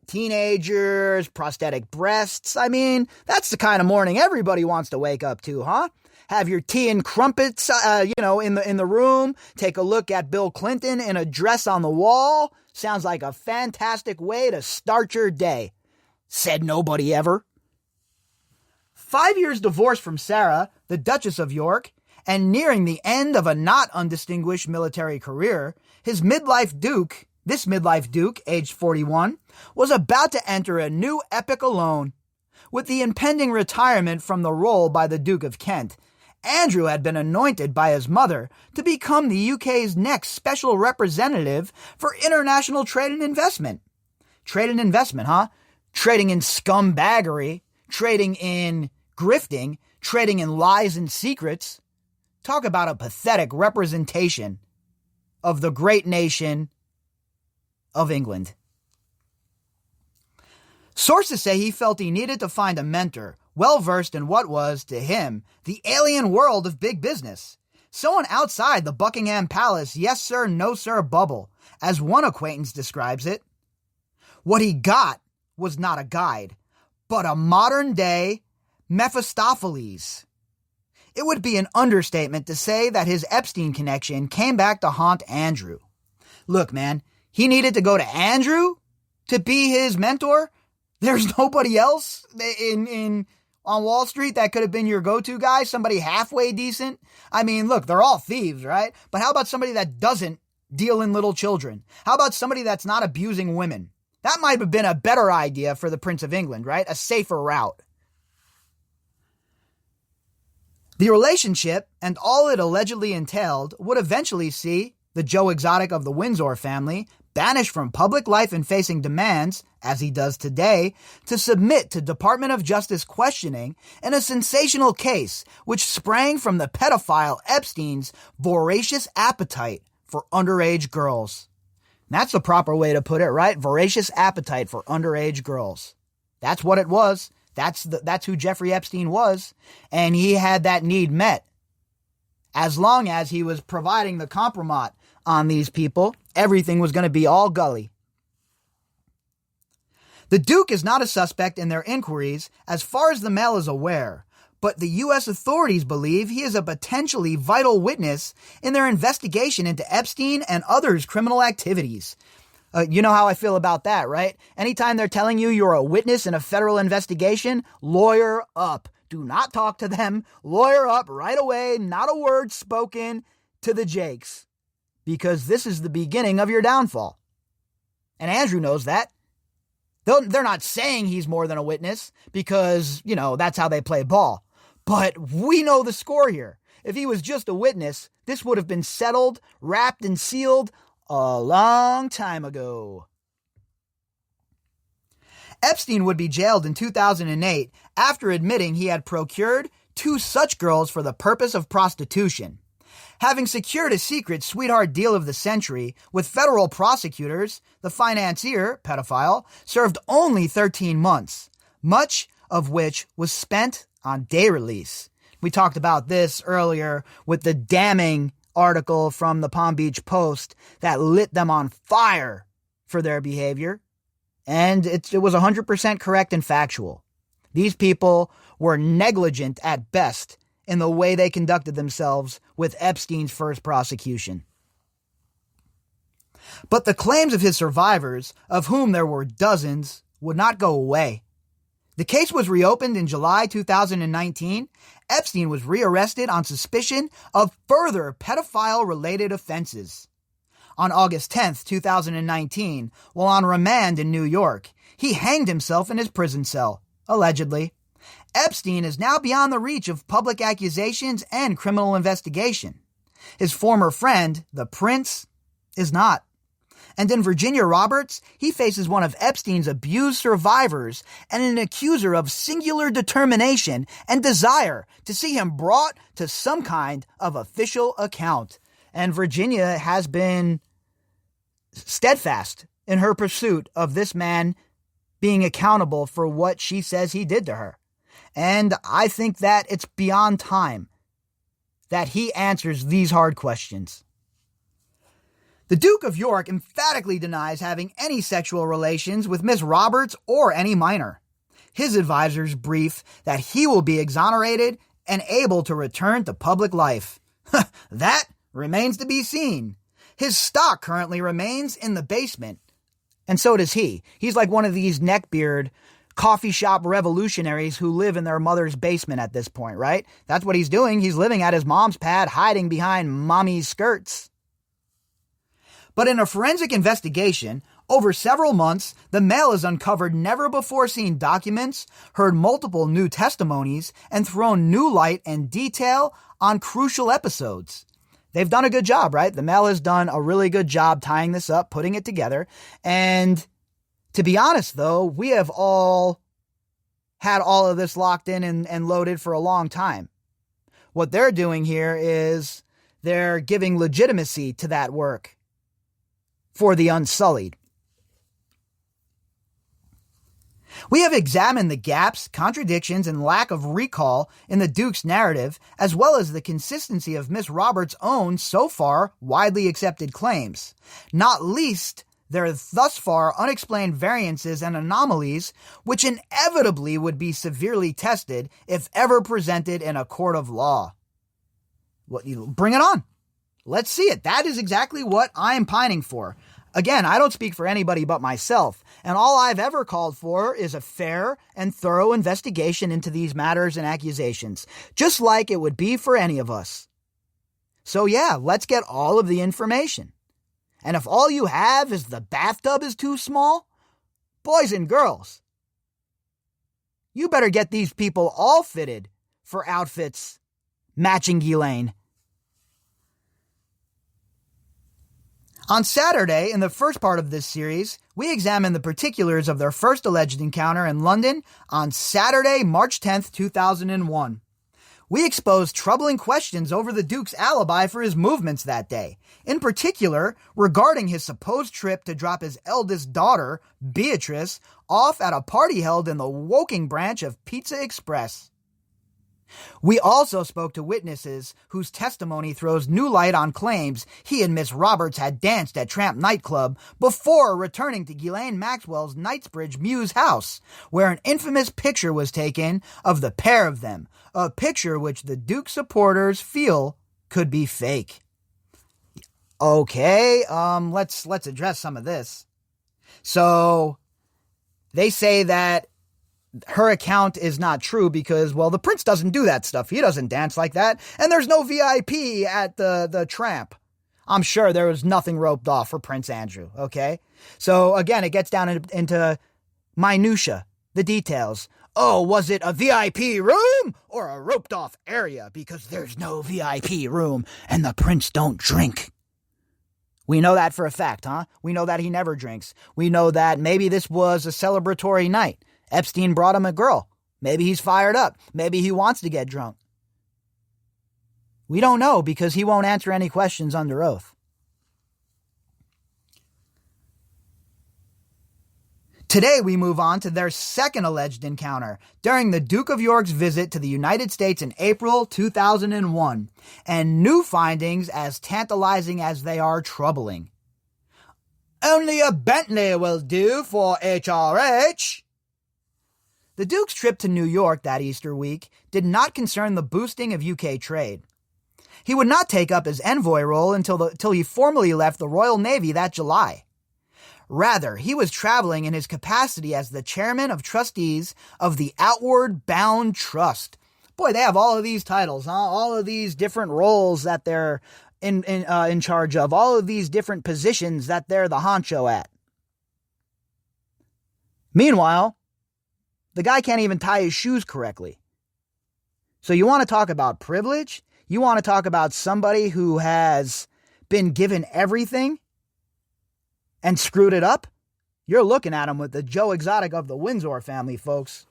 teenagers, prosthetic breasts. I mean, that's the kind of morning everybody wants to wake up to, huh? Have your tea and crumpets, in the room. Take a look at Bill Clinton in a dress on the wall. Sounds like a fantastic way to start your day. Said nobody ever. 5 years divorced from Sarah, the Duchess of York, and nearing the end of a not undistinguished military career, this midlife Duke, aged 41, was about to enter a new epic alone. With the impending retirement from the role by the Duke of Kent, Andrew had been anointed by his mother to become the UK's next special representative for international trade and investment. Trade and investment, huh? Trading in scumbaggery, trading in grifting, trading in lies and secrets. Talk about a pathetic representation of the great nation of England. Sources say he felt he needed to find a mentor, well-versed in what was, to him, the alien world of big business. Someone outside the Buckingham Palace yes sir, no sir bubble, as one acquaintance describes it. What he got was not a guide, but a modern-day Mephistopheles. It would be an understatement to say that his Epstein connection came back to haunt Andrew. Look, man, he needed to go to Andrew to be his mentor. There's nobody else on Wall Street that could have been your go-to guy, somebody halfway decent. I mean, look, they're all thieves, right? But how about somebody that doesn't deal in little children? How about somebody that's not abusing women? That might have been a better idea for the Prince of England, right? A safer route. The relationship and all it allegedly entailed would eventually see the Joe Exotic of the Windsor family banished from public life and facing demands, as he does today, to submit to Department of Justice questioning in a sensational case which sprang from the pedophile Epstein's voracious appetite for underage girls. That's the proper way to put it, right? Voracious appetite for underage girls. That's what it was. That's who Jeffrey Epstein was. And he had that need met. As long as he was providing the compromise on these people, everything was going to be all gully. The Duke is not a suspect in their inquiries as far as the Mail is aware, but the U.S. authorities believe he is a potentially vital witness in their investigation into Epstein and others' criminal activities. You know how I feel about that, right? Anytime they're telling you you're a witness in a federal investigation, lawyer up. Do not talk to them. Lawyer up right away. Not a word spoken to the Jakes. Because this is the beginning of your downfall. And Andrew knows that. They're not saying he's more than a witness because, that's how they play ball. But we know the score here. If he was just a witness, this would have been settled, wrapped, and sealed a long time ago. Epstein would be jailed in 2008 after admitting he had procured 2 such girls for the purpose of prostitution. Having secured a secret sweetheart deal of the century with federal prosecutors, the financier, pedophile, served only 13 months, much of which was spent on day release. We talked about this earlier with the damning article from the Palm Beach Post that lit them on fire for their behavior. And it was 100% correct and factual. These people were negligent at best in the way they conducted themselves with Epstein's first prosecution. But the claims of his survivors, of whom there were dozens, would not go away. The case was reopened in July 2019. Epstein was rearrested on suspicion of further pedophile-related offenses. On August 10th, 2019, while on remand in New York, he hanged himself in his prison cell, allegedly. Epstein is now beyond the reach of public accusations and criminal investigation. His former friend, the Prince, is not. And in Virginia Roberts, he faces one of Epstein's abused survivors and an accuser of singular determination and desire to see him brought to some kind of official account. And Virginia has been steadfast in her pursuit of this man being accountable for what she says he did to her. And I think that it's beyond time that he answers these hard questions. The Duke of York emphatically denies having any sexual relations with Miss Roberts or any minor. His advisors brief that he will be exonerated and able to return to public life. That remains to be seen. His stock currently remains in the basement, and so does he. He's like one of these neckbeard coffee shop revolutionaries who live in their mother's basement at this point, right? That's what he's doing. He's living at his mom's pad, hiding behind mommy's skirts. But in a forensic investigation, over several months, the Mail has uncovered never-before-seen documents, heard multiple new testimonies, and thrown new light and detail on crucial episodes. They've done a good job, right? The Mail has done a really good job tying this up, putting it together. And to be honest, though, we have all had all of this locked in and loaded for a long time. What they're doing here is they're giving legitimacy to that work for the unsullied. We have examined the gaps, contradictions, and lack of recall in the Duke's narrative, as well as the consistency of Miss Roberts' own, so far, widely accepted claims, not least their thus far unexplained variances and anomalies, which inevitably would be severely tested if ever presented in a court of law. Bring it on. Let's see it. That is exactly what I'm pining for. Again, I don't speak for anybody but myself, and all I've ever called for is a fair and thorough investigation into these matters and accusations, just like it would be for any of us. So yeah, let's get all of the information. And if all you have is the bathtub is too small, boys and girls, you better get these people all fitted for outfits matching Ghislaine. On Saturday, in the first part of this series, we examine the particulars of their first alleged encounter in London on Saturday, March 10th, 2001. We expose troubling questions over the Duke's alibi for his movements that day, in particular regarding his supposed trip to drop his eldest daughter, Beatrice, off at a party held in the Woking branch of Pizza Express. We also spoke to witnesses whose testimony throws new light on claims he and Miss Roberts had danced at Tramp nightclub before returning to Ghislaine Maxwell's Knightsbridge Mews house, where an infamous picture was taken of the pair of them, a picture which the Duke supporters feel could be fake. Okay, let's address some of this. So, they say that her account is not true because, well, the prince doesn't do that stuff. He doesn't dance like that. And there's no VIP at the Tramp. I'm sure there was nothing roped off for Prince Andrew, okay? So, again, it gets down into minutia, the details. Oh, was it a VIP room or a roped off area? Because there's no VIP room and the prince don't drink. We know that for a fact, huh? We know that he never drinks. We know that maybe this was a celebratory night. Epstein brought him a girl. Maybe he's fired up. Maybe he wants to get drunk. We don't know because he won't answer any questions under oath. Today we move on to their second alleged encounter during the Duke of York's visit to the United States in April 2001, and new findings as tantalizing as they are troubling. Only a Bentley will do for HRH. The Duke's trip to New York that Easter week did not concern the boosting of UK trade. He would not take up his envoy role until he formally left the Royal Navy that July. Rather, he was traveling in his capacity as the chairman of trustees of the Outward Bound Trust. Boy, they have all of these titles, huh? All of these different roles that they're in charge of, all of these different positions that they're the honcho at. Meanwhile, the guy can't even tie his shoes correctly. So you want to talk about privilege? You want to talk about somebody who has been given everything and screwed it up? You're looking at him with the Joe Exotic of the Windsor family, folks.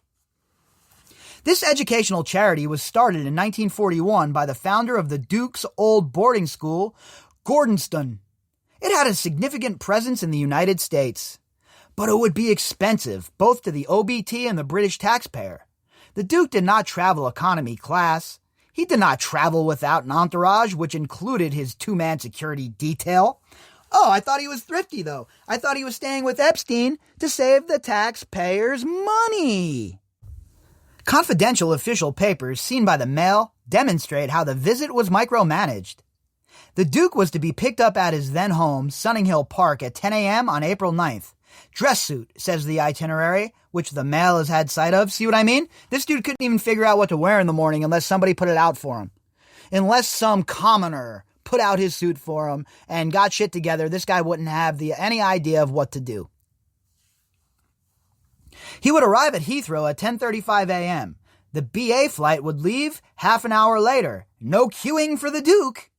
This educational charity was started in 1941 by the founder of the Duke's old boarding school, Gordonston. It had a significant presence in the United States. But it would be expensive, both to the OBT and the British taxpayer. The Duke did not travel economy class. He did not travel without an entourage, which included his two-man security detail. Oh, I thought he was thrifty, though. I thought he was staying with Epstein to save the taxpayers money. Confidential official papers seen by the Mail demonstrate how the visit was micromanaged. The Duke was to be picked up at his then home, Sunninghill Park, at 10 a.m. on April 9th. Dress suit, says the itinerary, which the Mail has had sight of. See what I mean? This dude couldn't even figure out what to wear in the morning unless somebody put it out for him. Unless some commoner put out his suit for him and got shit together, this guy wouldn't have any idea of what to do. He would arrive at Heathrow at 10:35 a.m. The BA flight would leave half an hour later. No queuing for the Duke.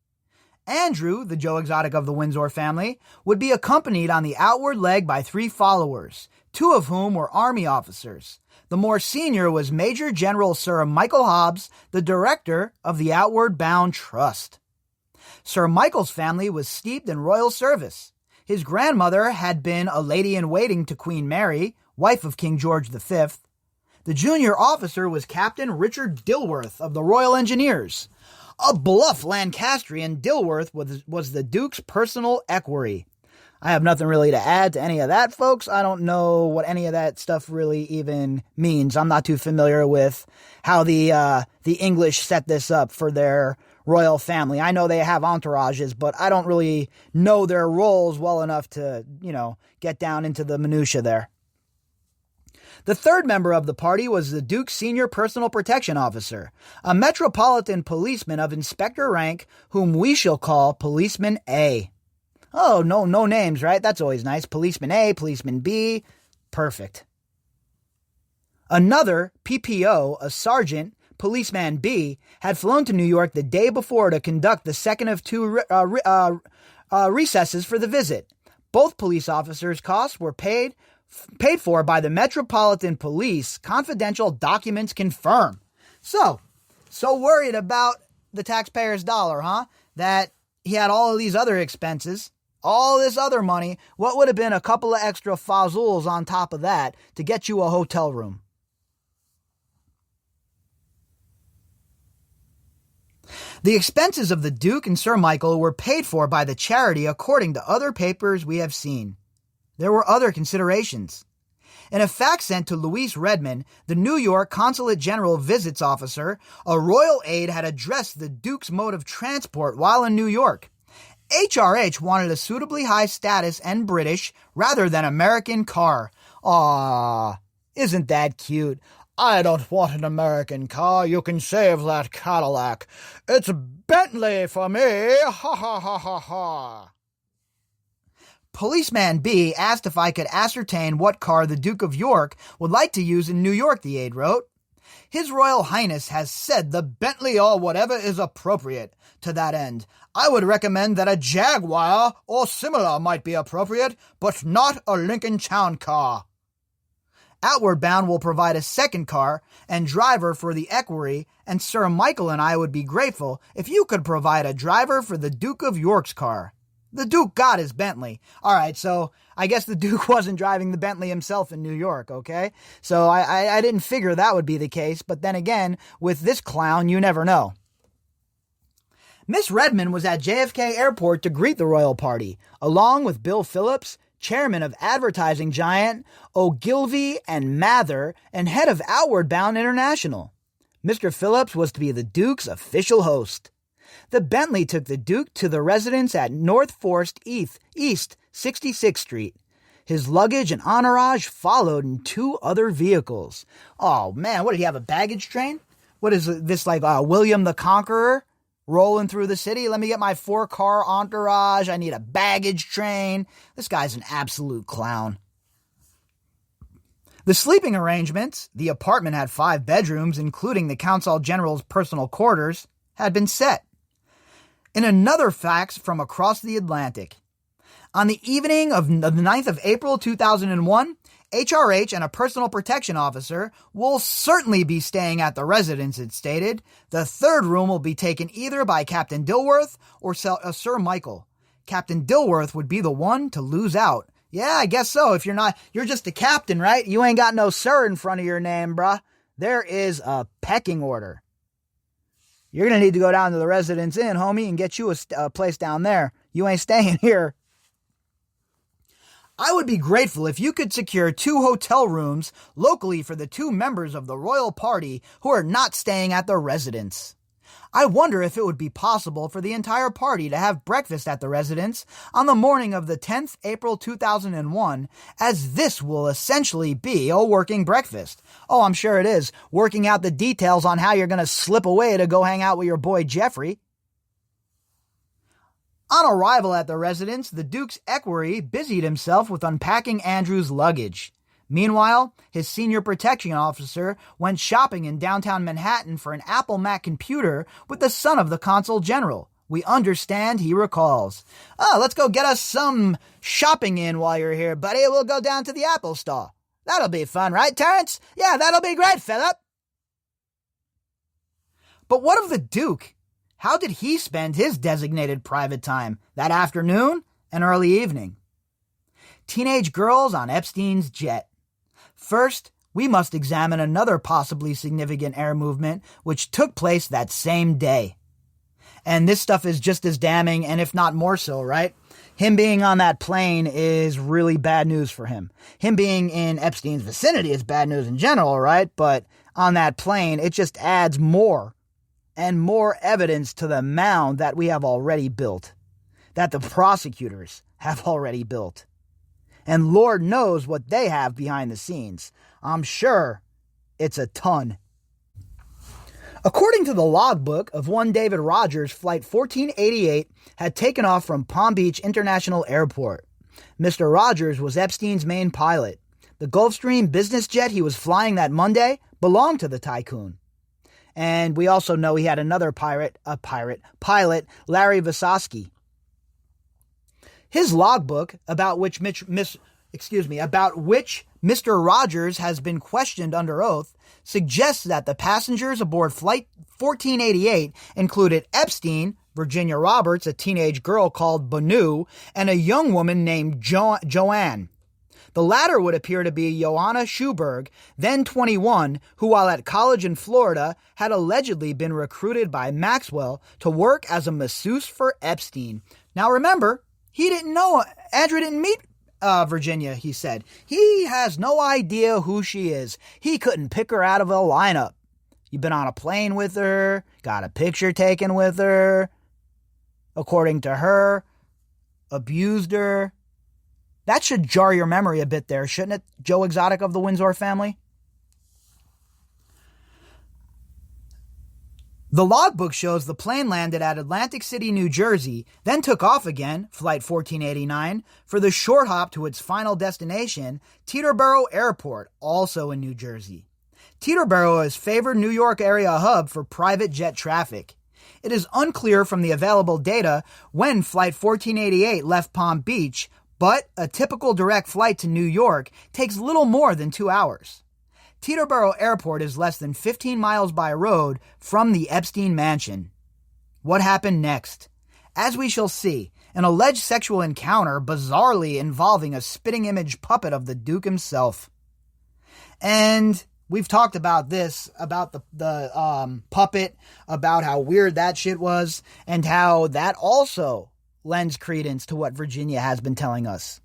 Andrew, the Joe Exotic of the Windsor family, would be accompanied on the outward leg by 3 followers, 2 of whom were army officers. The more senior was Major General Sir Michael Hobbs, the director of the Outward Bound Trust. Sir Michael's family was steeped in royal service. His grandmother had been a lady-in-waiting to Queen Mary, wife of King George V. The junior officer was Captain Richard Dilworth of the Royal Engineers. A bluff Lancastrian, Dilworth was the Duke's personal equerry. I have nothing really to add to any of that, folks. I don't know what any of that stuff really even means. I'm not too familiar with how the English set this up for their royal family. I know they have entourages, but I don't really know their roles well enough to, get down into the minutia there. The third member of the party was the Duke's senior personal protection officer, a metropolitan policeman of inspector rank whom we shall call Policeman A. Oh, no names, right? That's always nice. Policeman A, Policeman B. Perfect. Another PPO, a sergeant, Policeman B, had flown to New York the day before to conduct the second of two recesses for the visit. Both police officers' costs were paid for by the Metropolitan Police. Confidential documents confirm. So worried about the taxpayer's dollar, huh? That he had all of these other expenses, all this other money. What would have been a couple of extra fazools on top of that to get you a hotel room? The expenses of the Duke and Sir Michael were paid for by the charity according to other papers we have seen. There were other considerations. In a fax sent to Louise Redmond, the New York Consulate General Visits Officer, a royal aide had addressed the Duke's mode of transport while in New York. HRH wanted a suitably high status and British rather than American car. Aw, isn't that cute? I don't want an American car. You can save that Cadillac. It's Bentley for me. Ha ha ha ha ha. Policeman B asked if I could ascertain what car the Duke of York would like to use in New York, the aide wrote. His Royal Highness has said the Bentley or whatever is appropriate. To that end, I would recommend that a Jaguar or similar might be appropriate, but not a Lincoln Town car. Outward Bound will provide a second car and driver for the equerry, and Sir Michael and I would be grateful if you could provide a driver for the Duke of York's car. The Duke got his Bentley. All right, so I guess the Duke wasn't driving the Bentley himself in New York, okay? So I didn't figure that would be the case, but then again, with this clown, you never know. Miss Redmond was at JFK Airport to greet the royal party, along with Bill Phillips, chairman of advertising giant Ogilvy and Mather, and head of Outward Bound International. Mr. Phillips was to be the Duke's official host. The Bentley took the Duke to the residence at North Forest East 66th Street. His luggage and entourage followed in two other vehicles. Oh, man, what did he have, a baggage train? What is this, like William the Conqueror rolling through the city? Let me get my 4-car entourage. I need a baggage train. This guy's an absolute clown. The sleeping arrangements, the apartment had 5 bedrooms, including the Consul General's personal quarters, had been set. In another fax from across the Atlantic, on the evening of the 9th of April 2001, HRH and a personal protection officer will certainly be staying at the residence, it stated. The third room will be taken either by Captain Dilworth or Sir Michael. Captain Dilworth would be the one to lose out. Yeah, I guess so. If you're just a captain, right? You ain't got no sir in front of your name, bruh. There is a pecking order. You're going to need to go down to the Residence Inn, homie, and get you a place down there. You ain't staying here. I would be grateful if you could secure 2 hotel rooms locally for the 2 members of the royal party who are not staying at the residence. I wonder if it would be possible for the entire party to have breakfast at the residence on the morning of the 10th April 2001, as this will essentially be a working breakfast. Oh, I'm sure it is. Working out the details on how you're going to slip away to go hang out with your boy Jeffrey. On arrival at the residence, the Duke's equerry busied himself with unpacking Andrew's luggage. Meanwhile, his senior protection officer went shopping in downtown Manhattan for an Apple Mac computer with the son of the Consul General. We understand he recalls. Oh, let's go get us some shopping in while you're here, buddy. We'll go down to the Apple store. That'll be fun, right, Terrence? Yeah, that'll be great, Philip. But what of the Duke? How did he spend his designated private time that afternoon and early evening? Teenage girls on Epstein's jet. First, we must examine another possibly significant air movement which took place that same day. And this stuff is just as damning, and if not more so, right? Him being on that plane is really bad news for him. Him being in Epstein's vicinity is bad news in general, right? But on that plane, it just adds more and more evidence to the mound that we have already built, that the prosecutors have already built. And Lord knows what they have behind the scenes. I'm sure it's a ton. According to the logbook of one David Rogers, Flight 1488 had taken off from Palm Beach International Airport. Mr. Rogers was Epstein's main pilot. The Gulfstream business jet he was flying that Monday belonged to the tycoon. And we also know he had another pilot, Larry Visosky. His logbook, about which Mr. Rogers has been questioned under oath, suggests that the passengers aboard Flight 1488 included Epstein, Virginia Roberts, a teenage girl called Banu, and a young woman named Joanne. The latter would appear to be Johanna Schuberg, then 21, who while at college in Florida had allegedly been recruited by Maxwell to work as a masseuse for Epstein. Now remember, Andrew didn't meet Virginia, he said. He has no idea who she is. He couldn't pick her out of a lineup. You've been on a plane with her, got a picture taken with her, according to her, abused her. That should jar your memory a bit there, shouldn't it, Joe Exotic of the Windsor family? The logbook shows the plane landed at Atlantic City, New Jersey, then took off again, Flight 1489, for the short hop to its final destination, Teterboro Airport, also in New Jersey. Teterboro is favored New York area hub for private jet traffic. It is unclear from the available data when Flight 1488 left Palm Beach, but a typical direct flight to New York takes little more than 2 hours. Teterboro Airport is less than 15 miles by road from the Epstein mansion. What happened next? As we shall see, an alleged sexual encounter bizarrely involving a spitting image puppet of the Duke himself. And we've talked about this, about the puppet, about how weird that shit was, and how that also lends credence to what Virginia has been telling us.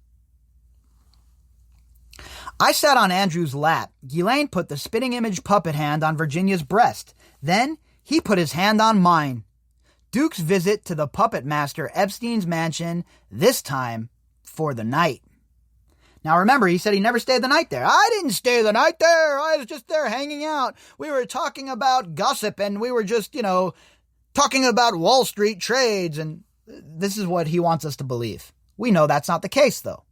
I sat on Andrew's lap. Ghislaine put the spitting image puppet hand on Virginia's breast. Then he put his hand on mine. Duke's visit to the puppet master Epstein's mansion, this time for the night. Now remember, he said he never stayed the night there. I didn't stay the night there. I was just there hanging out. We were talking about gossip and we were just, talking about Wall Street trades, and this is what he wants us to believe. We know that's not the case, though.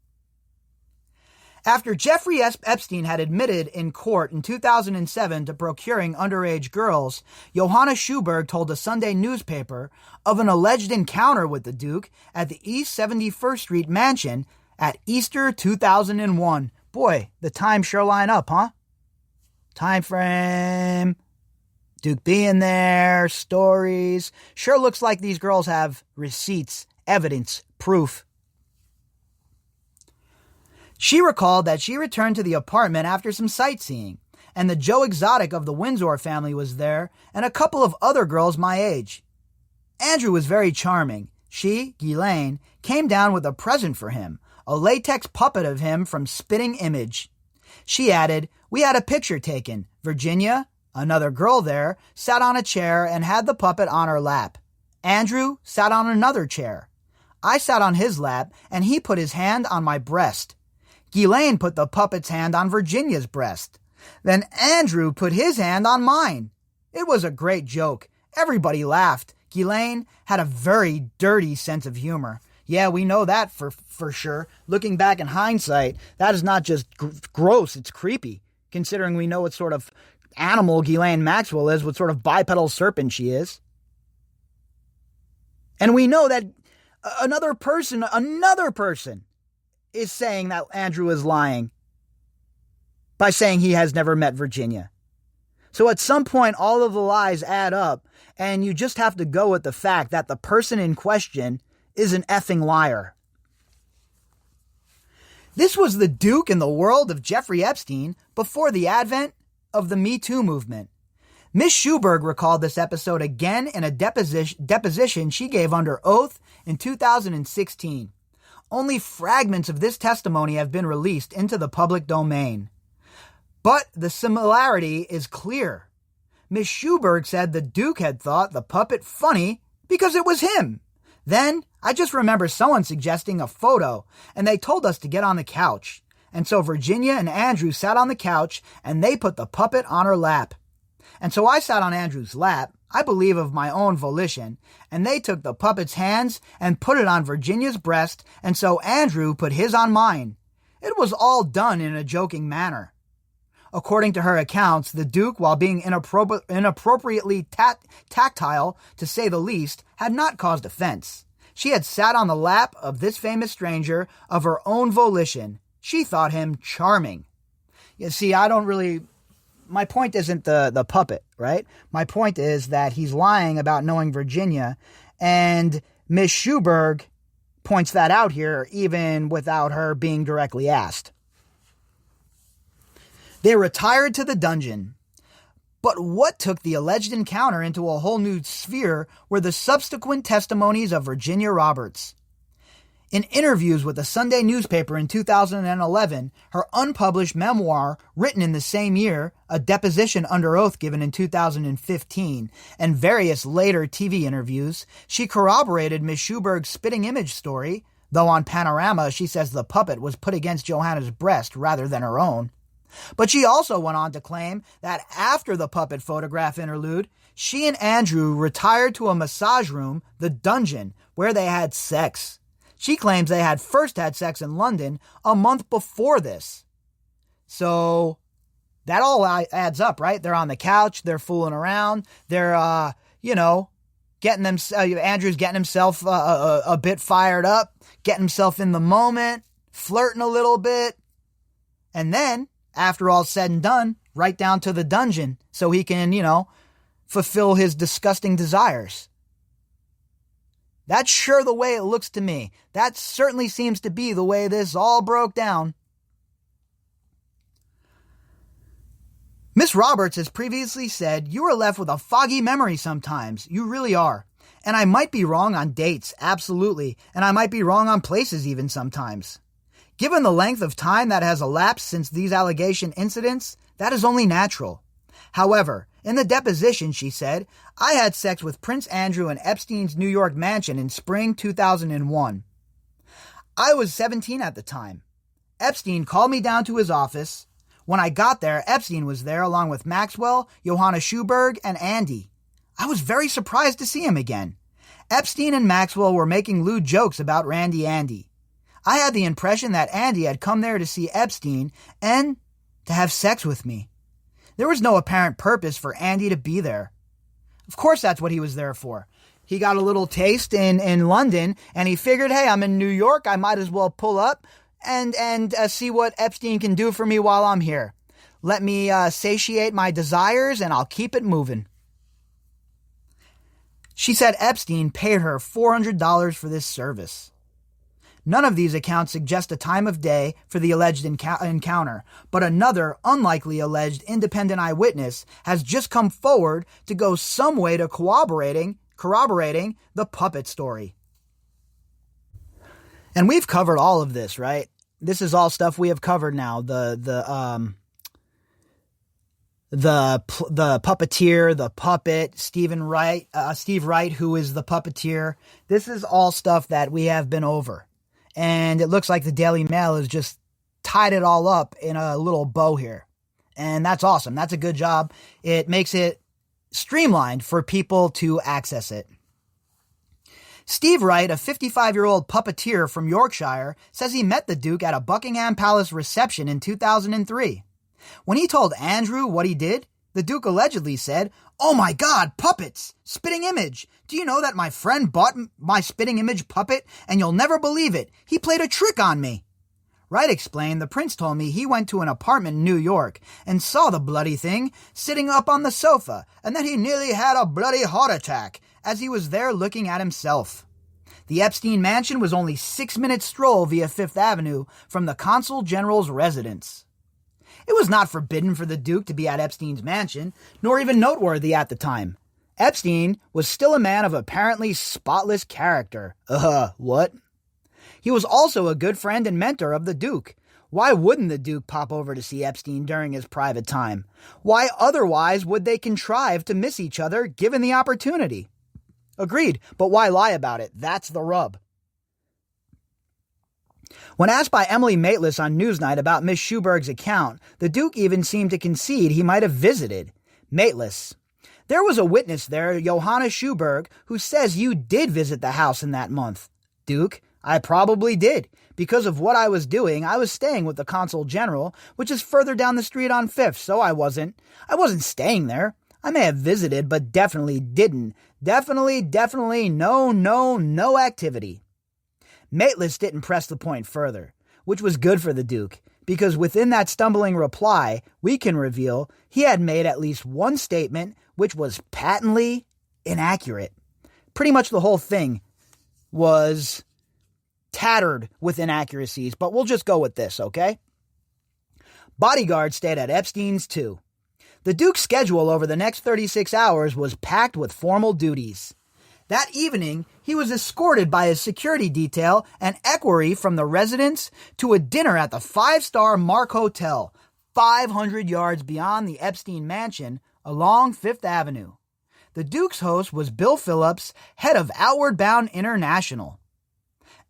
After Jeffrey Epstein had admitted in court in 2007 to procuring underage girls, Johanna Schuberg told a Sunday newspaper of an alleged encounter with the Duke at the East 71st Street mansion at Easter 2001. Boy, the times sure line up, huh? Time frame, Duke being there, stories. Sure looks like these girls have receipts, evidence, proof. She recalled that she returned to the apartment after some sightseeing, and the Joe Exotic of the Windsor family was there, and a couple of other girls my age. Andrew was very charming. She, Ghislaine, came down with a present for him, a latex puppet of him from Spitting Image. She added, we had a picture taken. Virginia, another girl there, sat on a chair and had the puppet on her lap. Andrew sat on another chair. I sat on his lap, and he put his hand on my breast. Ghislaine put the puppet's hand on Virginia's breast. Then Andrew put his hand on mine. It was a great joke. Everybody laughed. Ghislaine had a very dirty sense of humor. Yeah, we know that for sure. Looking back in hindsight, that is not just gross, it's creepy. Considering we know what sort of animal Ghislaine Maxwell is, what sort of bipedal serpent she is. And we know that another person is saying that Andrew is lying by saying he has never met Virginia. So at some point, all of the lies add up, and you just have to go with the fact that the person in question is an effing liar. This was the Duke in the world of Jeffrey Epstein before the advent of the Me Too movement. Miss Schuberg recalled this episode again in a deposition she gave under oath in 2016. Only fragments of this testimony have been released into the public domain. But the similarity is clear. Miss Schuberg said the Duke had thought the puppet funny because it was him. Then, I just remember someone suggesting a photo, and they told us to get on the couch. And so Virginia and Andrew sat on the couch, and they put the puppet on her lap. And so I sat on Andrew's lap, I believe of my own volition, and they took the puppet's hands and put it on Virginia's breast, and so Andrew put his on mine. It was all done in a joking manner. According to her accounts, the Duke, while being inappropriately tactile, to say the least, had not caused offense. She had sat on the lap of this famous stranger of her own volition. She thought him charming. You see, my point isn't the puppet, right? My point is that he's lying about knowing Virginia, and Miss Schuberg points that out here, even without her being directly asked. They retired to the dungeon. But what took the alleged encounter into a whole new sphere were the subsequent testimonies of Virginia Roberts. In interviews with a Sunday newspaper in 2011, her unpublished memoir, written in the same year, a deposition under oath given in 2015, and various later TV interviews, she corroborated Miss Schuberg's spitting image story, though on Panorama she says the puppet was put against Johanna's breast rather than her own. But she also went on to claim that after the puppet photograph interlude, she and Andrew retired to a massage room, the dungeon, where they had sex. She claims they had first had sex in London a month before this. So that all adds up, right? They're on the couch, they're fooling around, they're, getting them. Andrew's getting himself a bit fired up, getting himself in the moment, flirting a little bit, and then, after all's said and done, right down to the dungeon so he can, fulfill his disgusting desires. That's sure the way it looks to me. That certainly seems to be the way this all broke down. Miss Roberts has previously said, "You are left with a foggy memory sometimes. You really are. And I might be wrong on dates, absolutely. And I might be wrong on places even sometimes. Given the length of time that has elapsed since these allegation incidents, that is only natural. However, in the deposition, she said, I had sex with Prince Andrew in Epstein's New York mansion in spring 2001. I was 17 at the time. Epstein called me down to his office. When I got there, Epstein was there along with Maxwell, Johanna Schuberg, and Andy. I was very surprised to see him again. Epstein and Maxwell were making lewd jokes about Randy Andy. I had the impression that Andy had come there to see Epstein and to have sex with me. There was no apparent purpose for Andy to be there. Of course that's what he was there for. He got a little taste in London, and he figured, hey, I'm in New York, I might as well pull up and see what Epstein can do for me while I'm here. Let me satiate my desires, and I'll keep it moving. She said Epstein paid her $400 for this service. None of these accounts suggest a time of day for the alleged encounter, but another unlikely alleged independent eyewitness has just come forward to go some way to corroborating the puppet story. And we've covered all of this, right? This is all stuff we have covered now. The puppeteer, the puppet, Steve Wright, who is the puppeteer. This is all stuff that we have been over. And it looks like the Daily Mail has just tied it all up in a little bow here. And that's awesome. That's a good job. It makes it streamlined for people to access it. Steve Wright, a 55-year-old puppeteer from Yorkshire, says he met the Duke at a Buckingham Palace reception in 2003. When he told Andrew what he did, the Duke allegedly said, "Oh my God, puppets! Spitting image! Do you know that my friend bought my spitting image puppet, and you'll never believe it? He played a trick on me." Wright explained, the prince told me he went to an apartment in New York and saw the bloody thing sitting up on the sofa, and that he nearly had a bloody heart attack as he was there looking at himself. The Epstein mansion was only 6-minute stroll via Fifth Avenue from the Consul General's residence. It was not forbidden for the Duke to be at Epstein's mansion, nor even noteworthy at the time. Epstein was still a man of apparently spotless character. What? He was also a good friend and mentor of the Duke. Why wouldn't the Duke pop over to see Epstein during his private time? Why otherwise would they contrive to miss each other given the opportunity? Agreed, but why lie about it? That's the rub. When asked by Emily Maitlis on Newsnight about Miss Schuberg's account, the Duke even seemed to concede he might have visited. Maitlis: there was a witness there, Johanna Schuberg, who says you did visit the house in that month. Duke: I probably did. Because of what I was doing, I was staying with the Consul General, which is further down the street on 5th, so I wasn't staying there. I may have visited, but definitely didn't. Definitely, no activity. Maitlis didn't press the point further, which was good for the Duke, because within that stumbling reply, we can reveal he had made at least one statement which was patently inaccurate. Pretty much the whole thing was tattered with inaccuracies, but we'll just go with this, okay? Bodyguards stayed at Epstein's too. The Duke's schedule over the next 36 hours was packed with formal duties. That evening, he was escorted by his security detail and equerry from the residence to a dinner at the 5-star Mark Hotel, 500 yards beyond the Epstein mansion along Fifth Avenue. The Duke's host was Bill Phillips, head of Outward Bound International.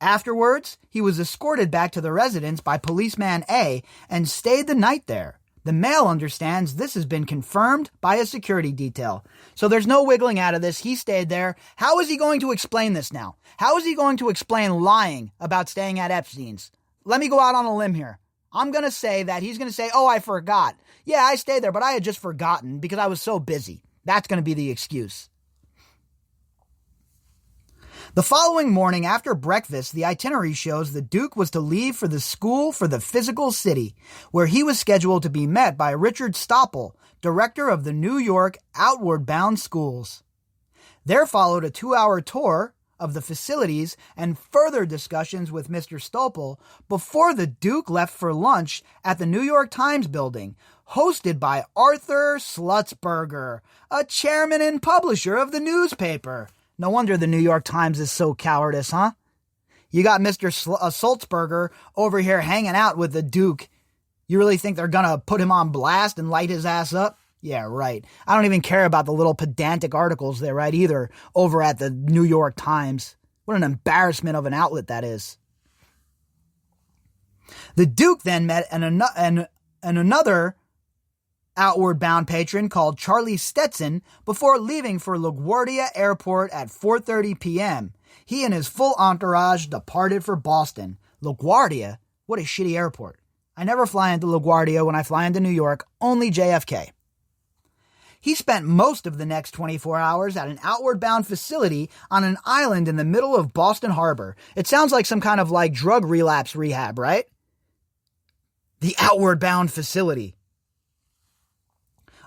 Afterwards, he was escorted back to the residence by Policeman A and stayed the night there. The Mail understands this has been confirmed by a security detail. So there's no wiggling out of this. He stayed there. How is he going to explain this now? How is he going to explain lying about staying at Epstein's? Let me go out on a limb here. I'm going to say that he's going to say, I forgot. Yeah, I stayed there, but I had just forgotten because I was so busy. That's going to be the excuse. The following morning after breakfast, the itinerary shows the Duke was to leave for the School for the Physical City, where he was scheduled to be met by Richard Stoppel, director of the New York Outward Bound Schools. There followed a 2-hour tour of the facilities and further discussions with Mr. Stoppel before the Duke left for lunch at the New York Times building, hosted by Arthur Slutzberger, a chairman and publisher of the newspaper. No wonder the New York Times is so cowardice, huh? You got Mr. Sulzberger over here hanging out with the Duke. You really think they're gonna put him on blast and light his ass up? Yeah, right. I don't even care about the little pedantic articles they write either over at the New York Times. What an embarrassment of an outlet that is. The Duke then met another outward bound patron called Charlie Stetson before leaving for LaGuardia Airport at 4:30 p.m. He and his full entourage departed for Boston. LaGuardia? What a shitty airport. I never fly into LaGuardia when I fly into New York, only JFK. He spent most of the next 24 hours at an outward bound facility on an island in the middle of Boston Harbor. It sounds like some kind of drug relapse rehab, right? The outward bound facility.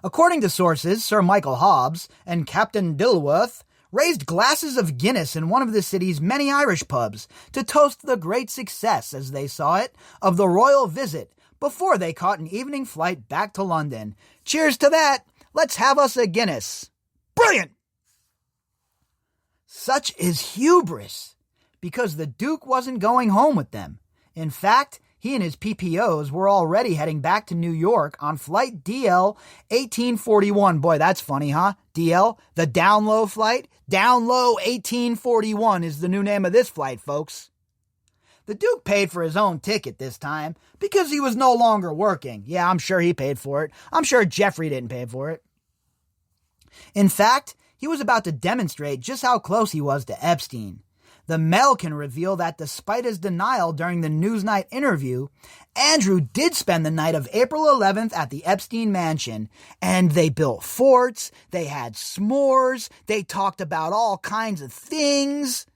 According to sources, Sir Michael Hobbs and Captain Dilworth raised glasses of Guinness in one of the city's many Irish pubs to toast the great success, as they saw it, of the royal visit before they caught an evening flight back to London. Cheers to that! Let's have us a Guinness. Brilliant! Such is hubris, because the Duke wasn't going home with them. In fact, he and his PPOs were already heading back to New York on flight DL 1841. Boy, that's funny, huh? DL, the down low flight. Down low 1841 is the new name of this flight, folks. The Duke paid for his own ticket this time because he was no longer working. Yeah, I'm sure he paid for it. I'm sure Jeffrey didn't pay for it. In fact, he was about to demonstrate just how close he was to Epstein. The Mail can reveal that despite his denial during the Newsnight interview, Andrew did spend the night of April 11th at the Epstein mansion, and they built forts, they had s'mores, they talked about all kinds of things.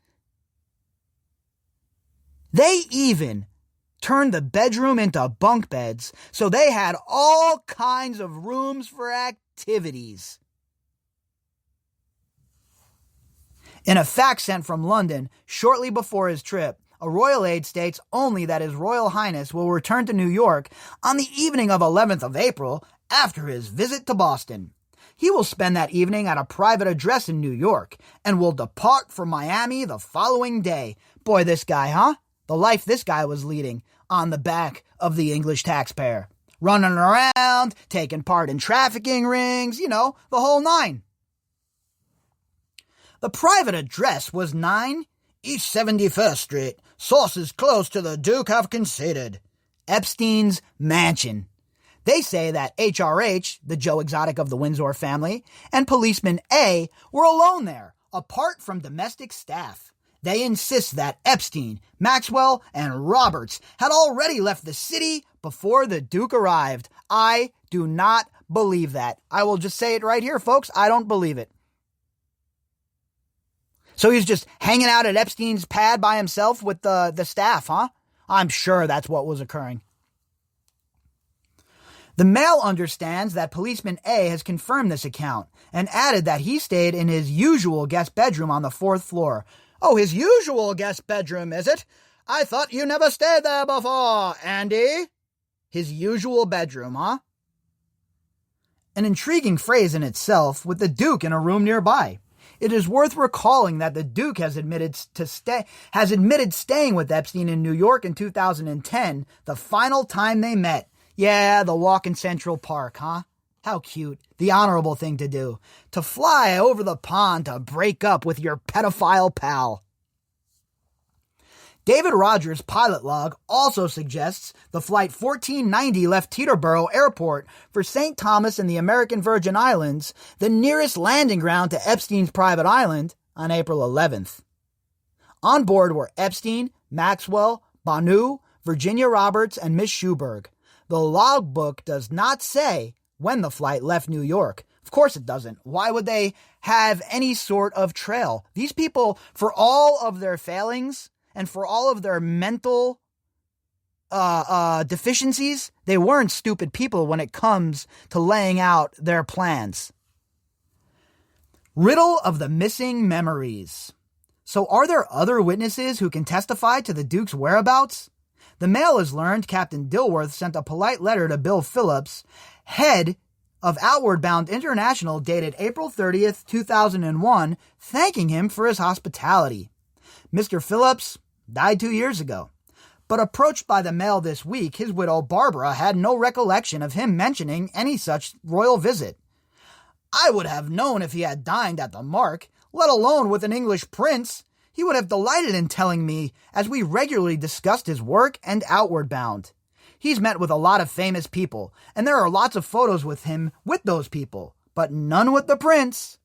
They even turned the bedroom into bunk beds, so they had all kinds of rooms for activities. In a fax sent from London shortly before his trip, a royal aide states only that His Royal Highness will return to New York on the evening of 11th of April after his visit to Boston. He will spend that evening at a private address in New York and will depart for Miami the following day. Boy, this guy, huh? The life this guy was leading on the back of the English taxpayer. Running around, taking part in trafficking rings, the whole nine. The private address was 9 East 71st Street. Sources close to the Duke have conceded. Epstein's mansion. They say that HRH, the Joe Exotic of the Windsor family, and policeman A were alone there, apart from domestic staff. They insist that Epstein, Maxwell, and Roberts had already left the city before the Duke arrived. I do not believe that. I will just say it right here, folks. I don't believe it. So he's just hanging out at Epstein's pad by himself with the staff, huh? I'm sure that's what was occurring. The Mail understands that policeman A has confirmed this account and added that he stayed in his usual guest bedroom on the 4th floor. Oh, his usual guest bedroom, is it? I thought you never stayed there before, Andy. His usual bedroom, huh? An intriguing phrase in itself, with the Duke in a room nearby. It is worth recalling that the Duke has admitted staying with Epstein in New York in 2010, the final time they met. Yeah, the walk in Central Park, huh? How cute. The honorable thing to do. To fly over the pond to break up with your pedophile pal. David Rogers' pilot log also suggests the flight 1490 left Teterboro Airport for St. Thomas in the American Virgin Islands, the nearest landing ground to Epstein's private island, on April 11th. On board were Epstein, Maxwell, Banu, Virginia Roberts, and Miss Schuberg. The logbook does not say when the flight left New York. Of course it doesn't. Why would they have any sort of trail? These people, for all of their failings and for all of their mental deficiencies, they weren't stupid people when it comes to laying out their plans. Riddle of the missing memories. So are there other witnesses who can testify to the Duke's whereabouts? The Mail has learned Captain Dilworth sent a polite letter to Bill Phillips, head of Outward Bound International, dated April 30th, 2001, thanking him for his hospitality. Mr. Phillips died 2 years ago, but approached by the Mail this week, his widow Barbara had no recollection of him mentioning any such royal visit. I would have known if he had dined at the Mark, let alone with an English prince. He would have delighted in telling me, as we regularly discussed his work and Outward Bound. He's met with a lot of famous people, and there are lots of photos with him with those people, but none with the prince.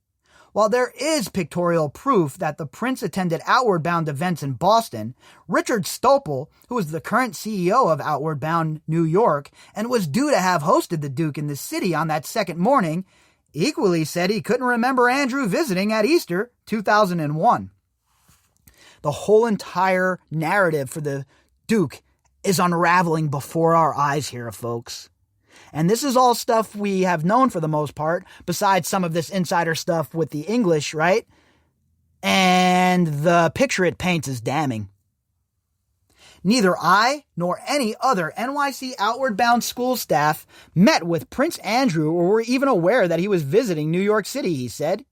While there is pictorial proof that the prince attended Outward Bound events in Boston, Richard Stopel, who is the current CEO of Outward Bound New York and was due to have hosted the Duke in the city on that second morning, equally said he couldn't remember Andrew visiting at Easter 2001. The whole entire narrative for the Duke is unraveling before our eyes here, folks. And this is all stuff we have known for the most part, besides some of this insider stuff with the English, right? And the picture it paints is damning. Neither I nor any other NYC Outward Bound school staff met with Prince Andrew or were even aware that he was visiting New York City, he said.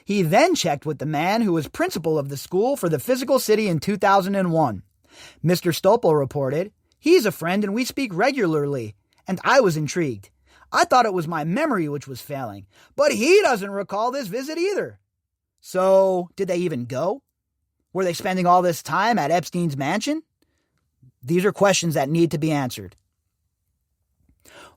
He then checked with the man who was principal of the school for the physical city in 2001. Mr. Stopel reported, "He's a friend and we speak regularly." And I was intrigued. I thought it was my memory which was failing, but he doesn't recall this visit either. So, did they even go? Were they spending all this time at Epstein's mansion? These are questions that need to be answered.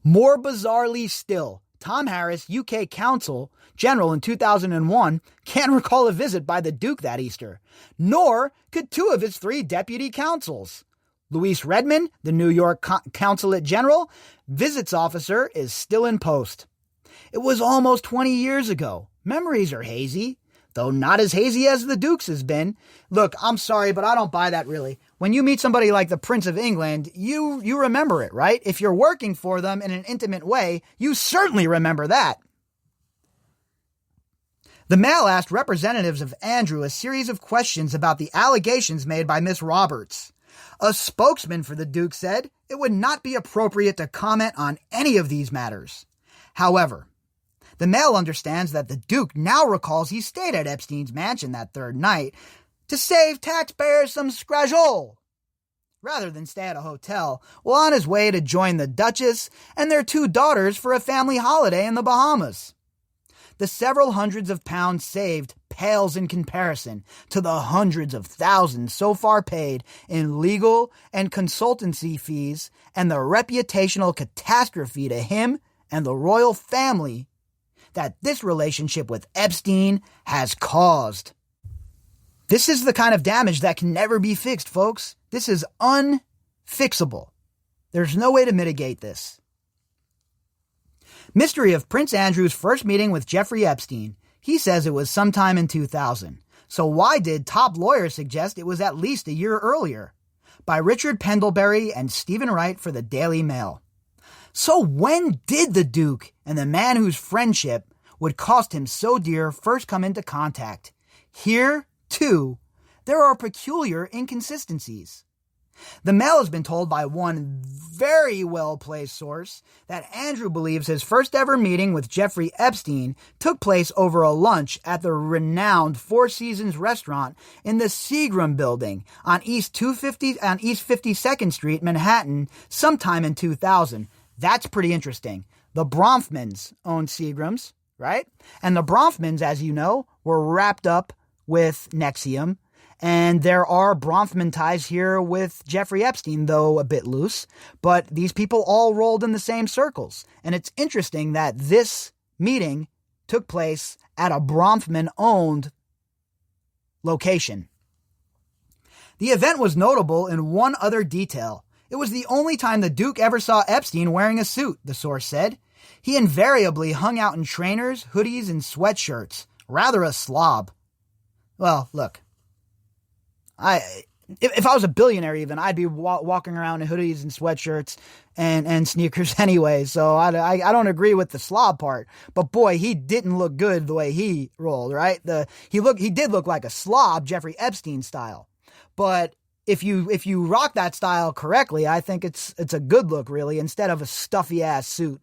More bizarrely still, Tom Harris, UK Consul General in 2001, can't recall a visit by the Duke that Easter, nor could 2 of his 3 deputy consuls. Louise Redmond, the New York Consulate General Visits Officer, is still in post. It was almost 20 years ago. Memories are hazy, though not as hazy as the Duke's has been. Look, I'm sorry, but I don't buy that really. When you meet somebody like the Prince of England, you remember it, right? If you're working for them in an intimate way, you certainly remember that. The Mail asked representatives of Andrew a series of questions about the allegations made by Miss Roberts. A spokesman for the Duke said it would not be appropriate to comment on any of these matters. However, the Mail understands that the Duke now recalls he stayed at Epstein's mansion that third night to save taxpayers some scrajol, rather than stay at a hotel while on his way to join the Duchess and their 2 daughters for a family holiday in the Bahamas. The several hundreds of pounds saved pales in comparison to the hundreds of thousands so far paid in legal and consultancy fees and the reputational catastrophe to him and the royal family that this relationship with Epstein has caused. This is the kind of damage that can never be fixed, folks. This is unfixable. There's no way to mitigate this. Mystery of Prince Andrew's first meeting with Jeffrey Epstein. He says it was sometime in 2000. So why did top lawyers suggest it was at least a year earlier? By Richard Pendlebury and Stephen Wright for the Daily Mail. So when did the Duke and the man whose friendship would cost him so dear first come into contact? Here, too, there are peculiar inconsistencies. The Mail has been told by one very well-placed source that Andrew believes his first ever meeting with Jeffrey Epstein took place over a lunch at the renowned Four Seasons restaurant in the Seagram building on East 52nd Street, Manhattan, sometime in 2000. That's pretty interesting. The Bronfmans owned Seagrams, right? And the Bronfmans, as you know, were wrapped up with Nexium. And there are Bronfman ties here with Jeffrey Epstein, though a bit loose. But these people all rolled in the same circles. And it's interesting that this meeting took place at a Bronfman-owned location. The event was notable in one other detail. It was the only time the Duke ever saw Epstein wearing a suit, the source said. He invariably hung out in trainers, hoodies, and sweatshirts. Rather a slob. Well, look. If I was a billionaire even, I'd be walking around in hoodies and sweatshirts and sneakers anyway. So I don't agree with the slob part. But boy, he didn't look good the way he rolled, right? He did look like a slob, Jeffrey Epstein style. But if you rock that style correctly, I think it's a good look, really, instead of a stuffy-ass suit.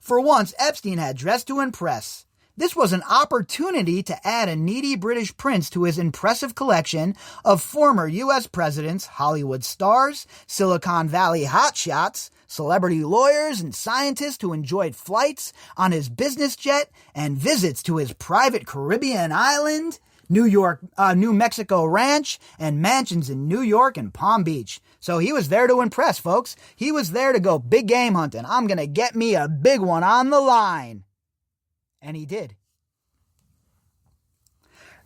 For once, Epstein had dressed to impress. This was an opportunity to add a needy British prince to his impressive collection of former U.S. presidents, Hollywood stars, Silicon Valley hotshots, celebrity lawyers, and scientists who enjoyed flights on his business jet and visits to his private Caribbean island, New Mexico ranch, and mansions in New York and Palm Beach. So he was there to impress, folks. He was there to go big game hunting. I'm going to get me a big one on the line. And he did.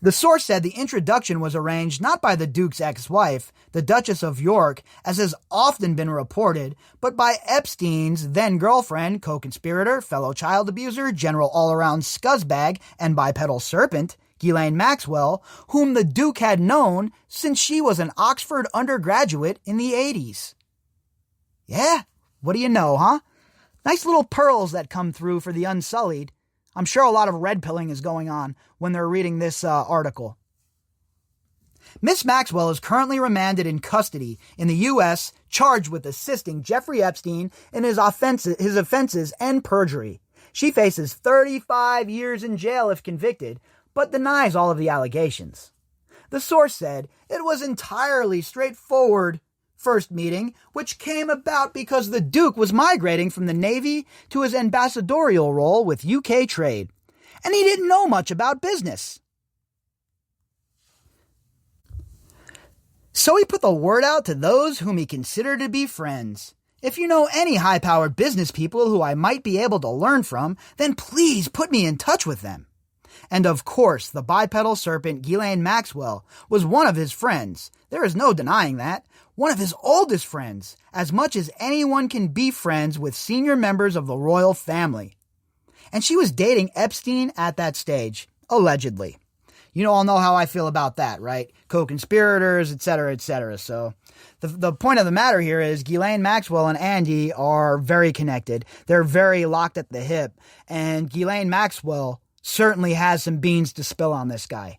The source said the introduction was arranged not by the Duke's ex-wife, the Duchess of York, as has often been reported, but by Epstein's then-girlfriend, co-conspirator, fellow child abuser, general all-around scuzzbag, and bipedal serpent, Ghislaine Maxwell, whom the Duke had known since she was an Oxford undergraduate in the 80s. Yeah, what do you know, huh? Nice little pearls that come through for the unsullied. I'm sure a lot of red pilling is going on when they're reading this article. Miss Maxwell is currently remanded in custody in the U.S., charged with assisting Jeffrey Epstein in his offenses and perjury. She faces 35 years in jail if convicted, but denies all of the allegations. The source said it was entirely straightforward first meeting, which came about because the Duke was migrating from the Navy to his ambassadorial role with UK trade, and he didn't know much about business. So he put the word out to those whom he considered to be friends. If you know any high-powered business people who I might be able to learn from, then please put me in touch with them. And of course, the bipedal serpent Ghislaine Maxwell was one of his friends. There is no denying that. One of his oldest friends, as much as anyone can be friends with senior members of the royal family. And she was dating Epstein at that stage, allegedly. You all know how I feel about that, right? Co-conspirators, etc., etc. So the point of the matter here is Ghislaine Maxwell and Andy are very connected. They're very locked at the hip. And Ghislaine Maxwell certainly has some beans to spill on this guy.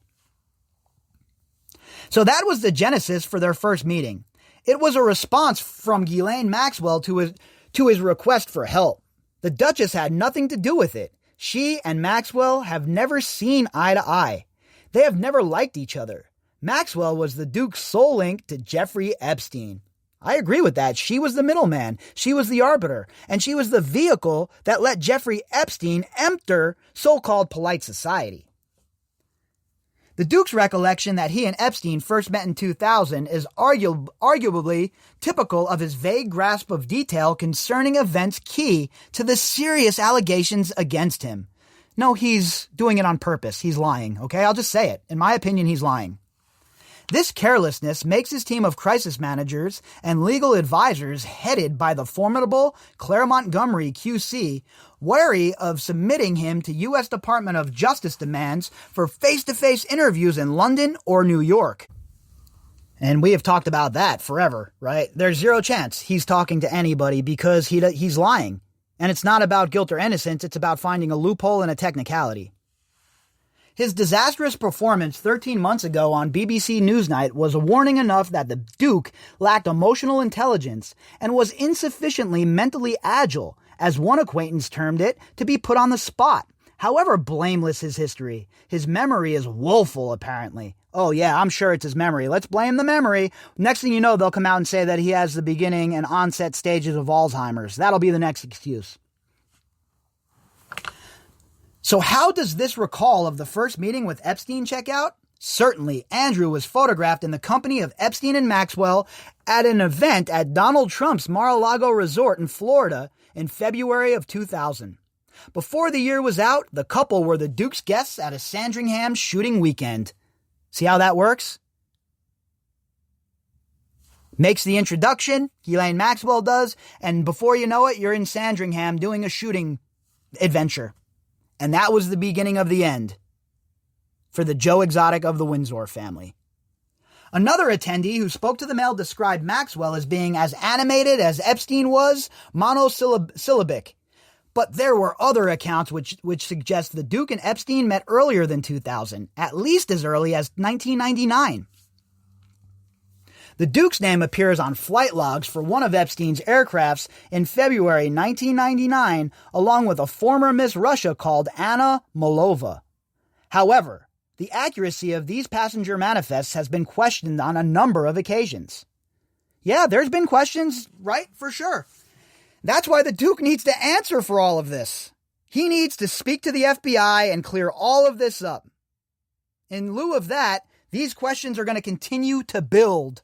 So that was the genesis for their first meeting. It was a response from Ghislaine Maxwell to his request for help. The Duchess had nothing to do with it. She and Maxwell have never seen eye to eye. They have never liked each other. Maxwell was the Duke's sole link to Jeffrey Epstein. I agree with that. She was the middleman. She was the arbiter. And she was the vehicle that let Jeffrey Epstein enter so-called polite society. The Duke's recollection that he and Epstein first met in 2000 is arguably typical of his vague grasp of detail concerning events key to the serious allegations against him. No, he's doing it on purpose. He's lying, okay? I'll just say it. In my opinion, he's lying. This carelessness makes his team of crisis managers and legal advisors headed by the formidable Claire Montgomery QC wary of submitting him to U.S. Department of Justice demands for face-to-face interviews in London or New York. And we have talked about that forever, right? There's zero chance he's talking to anybody because he's lying. And it's not about guilt or innocence, it's about finding a loophole and a technicality. His disastrous performance 13 months ago on BBC Newsnight was a warning enough that the Duke lacked emotional intelligence and was insufficiently mentally agile, as one acquaintance termed it, to be put on the spot. However blameless his history, his memory is woeful, apparently. Oh yeah, I'm sure it's his memory. Let's blame the memory. Next thing you know, they'll come out and say that he has the beginning and onset stages of Alzheimer's. That'll be the next excuse. So how does this recall of the first meeting with Epstein check out? Certainly, Andrew was photographed in the company of Epstein and Maxwell at an event at Donald Trump's Mar-a-Lago resort in Florida in February of 2000. Before the year was out, the couple were the Duke's guests at a Sandringham shooting weekend. See how that works? Makes the introduction, Ghislaine Maxwell does, and before you know it, you're in Sandringham doing a shooting adventure. And that was the beginning of the end for the Joe Exotic of the Windsor family. Another attendee who spoke to the Mail described Maxwell as being as animated as Epstein was, monosyllabic. But there were other accounts which suggest the Duke and Epstein met earlier than 2000, at least as early as 1999. The Duke's name appears on flight logs for one of Epstein's aircrafts in February 1999, along with a former Miss Russia called Anna Molova. However, the accuracy of these passenger manifests has been questioned on a number of occasions. Yeah, there's been questions, right? For sure. That's why the Duke needs to answer for all of this. He needs to speak to the FBI and clear all of this up. In lieu of that, these questions are going to continue to build.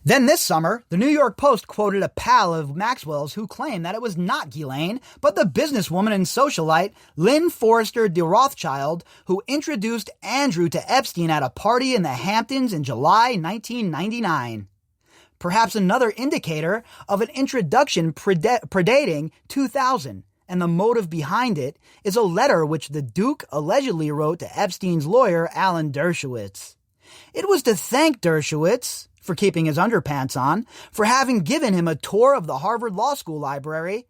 Then this summer, the New York Post quoted a pal of Maxwell's who claimed that it was not Ghislaine, but the businesswoman and socialite Lynn Forrester de Rothschild who introduced Andrew to Epstein at a party in the Hamptons in July 1999. Perhaps another indicator of an introduction predating 2000, and the motive behind it is a letter which the Duke allegedly wrote to Epstein's lawyer, Alan Dershowitz. It was to thank Dershowitz for keeping his underpants on, for having given him a tour of the Harvard Law School library.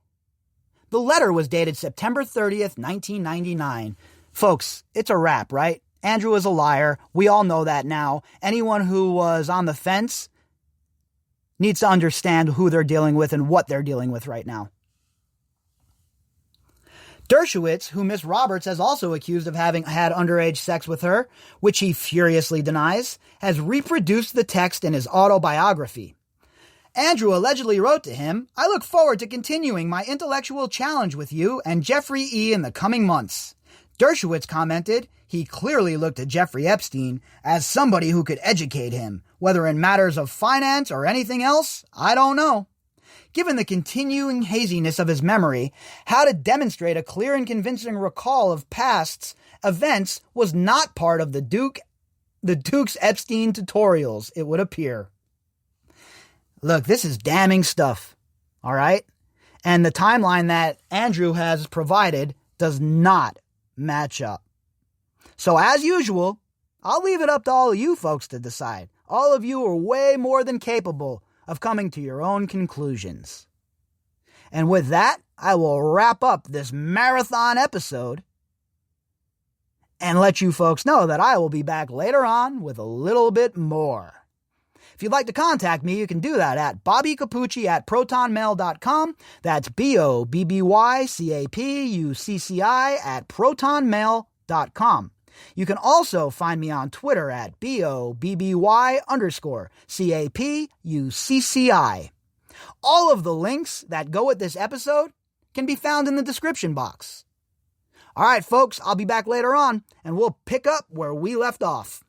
The letter was dated September 30th, 1999. Folks, it's a wrap, right? Andrew is a liar. We all know that now. Anyone who was on the fence needs to understand who they're dealing with and what they're dealing with right now. Dershowitz, who Miss Roberts has also accused of having had underage sex with her, which he furiously denies, has reproduced the text in his autobiography. Andrew allegedly wrote to him, "I look forward to continuing my intellectual challenge with you and Jeffrey E. in the coming months." Dershowitz commented, he clearly looked at Jeffrey Epstein as somebody who could educate him, whether in matters of finance or anything else, I don't know. Given the continuing haziness of his memory, how to demonstrate a clear and convincing recall of past events was not part of the Duke's Epstein tutorials, it would appear. Look, this is damning stuff, all right? And the timeline that Andrew has provided does not match up. So as usual, I'll leave it up to all of you folks to decide. All of you are way more than capable of coming to your own conclusions. And with that, I will wrap up this marathon episode and let you folks know that I will be back later on with a little bit more. If you'd like to contact me, you can do that at bobbycapucci@protonmail.com. That's BOBBYCAPUCCI@protonmail.com. You can also find me on Twitter at BOBBY_CAPUCCI. All of the links that go with this episode can be found in the description box. All right, folks, I'll be back later on, and we'll pick up where we left off.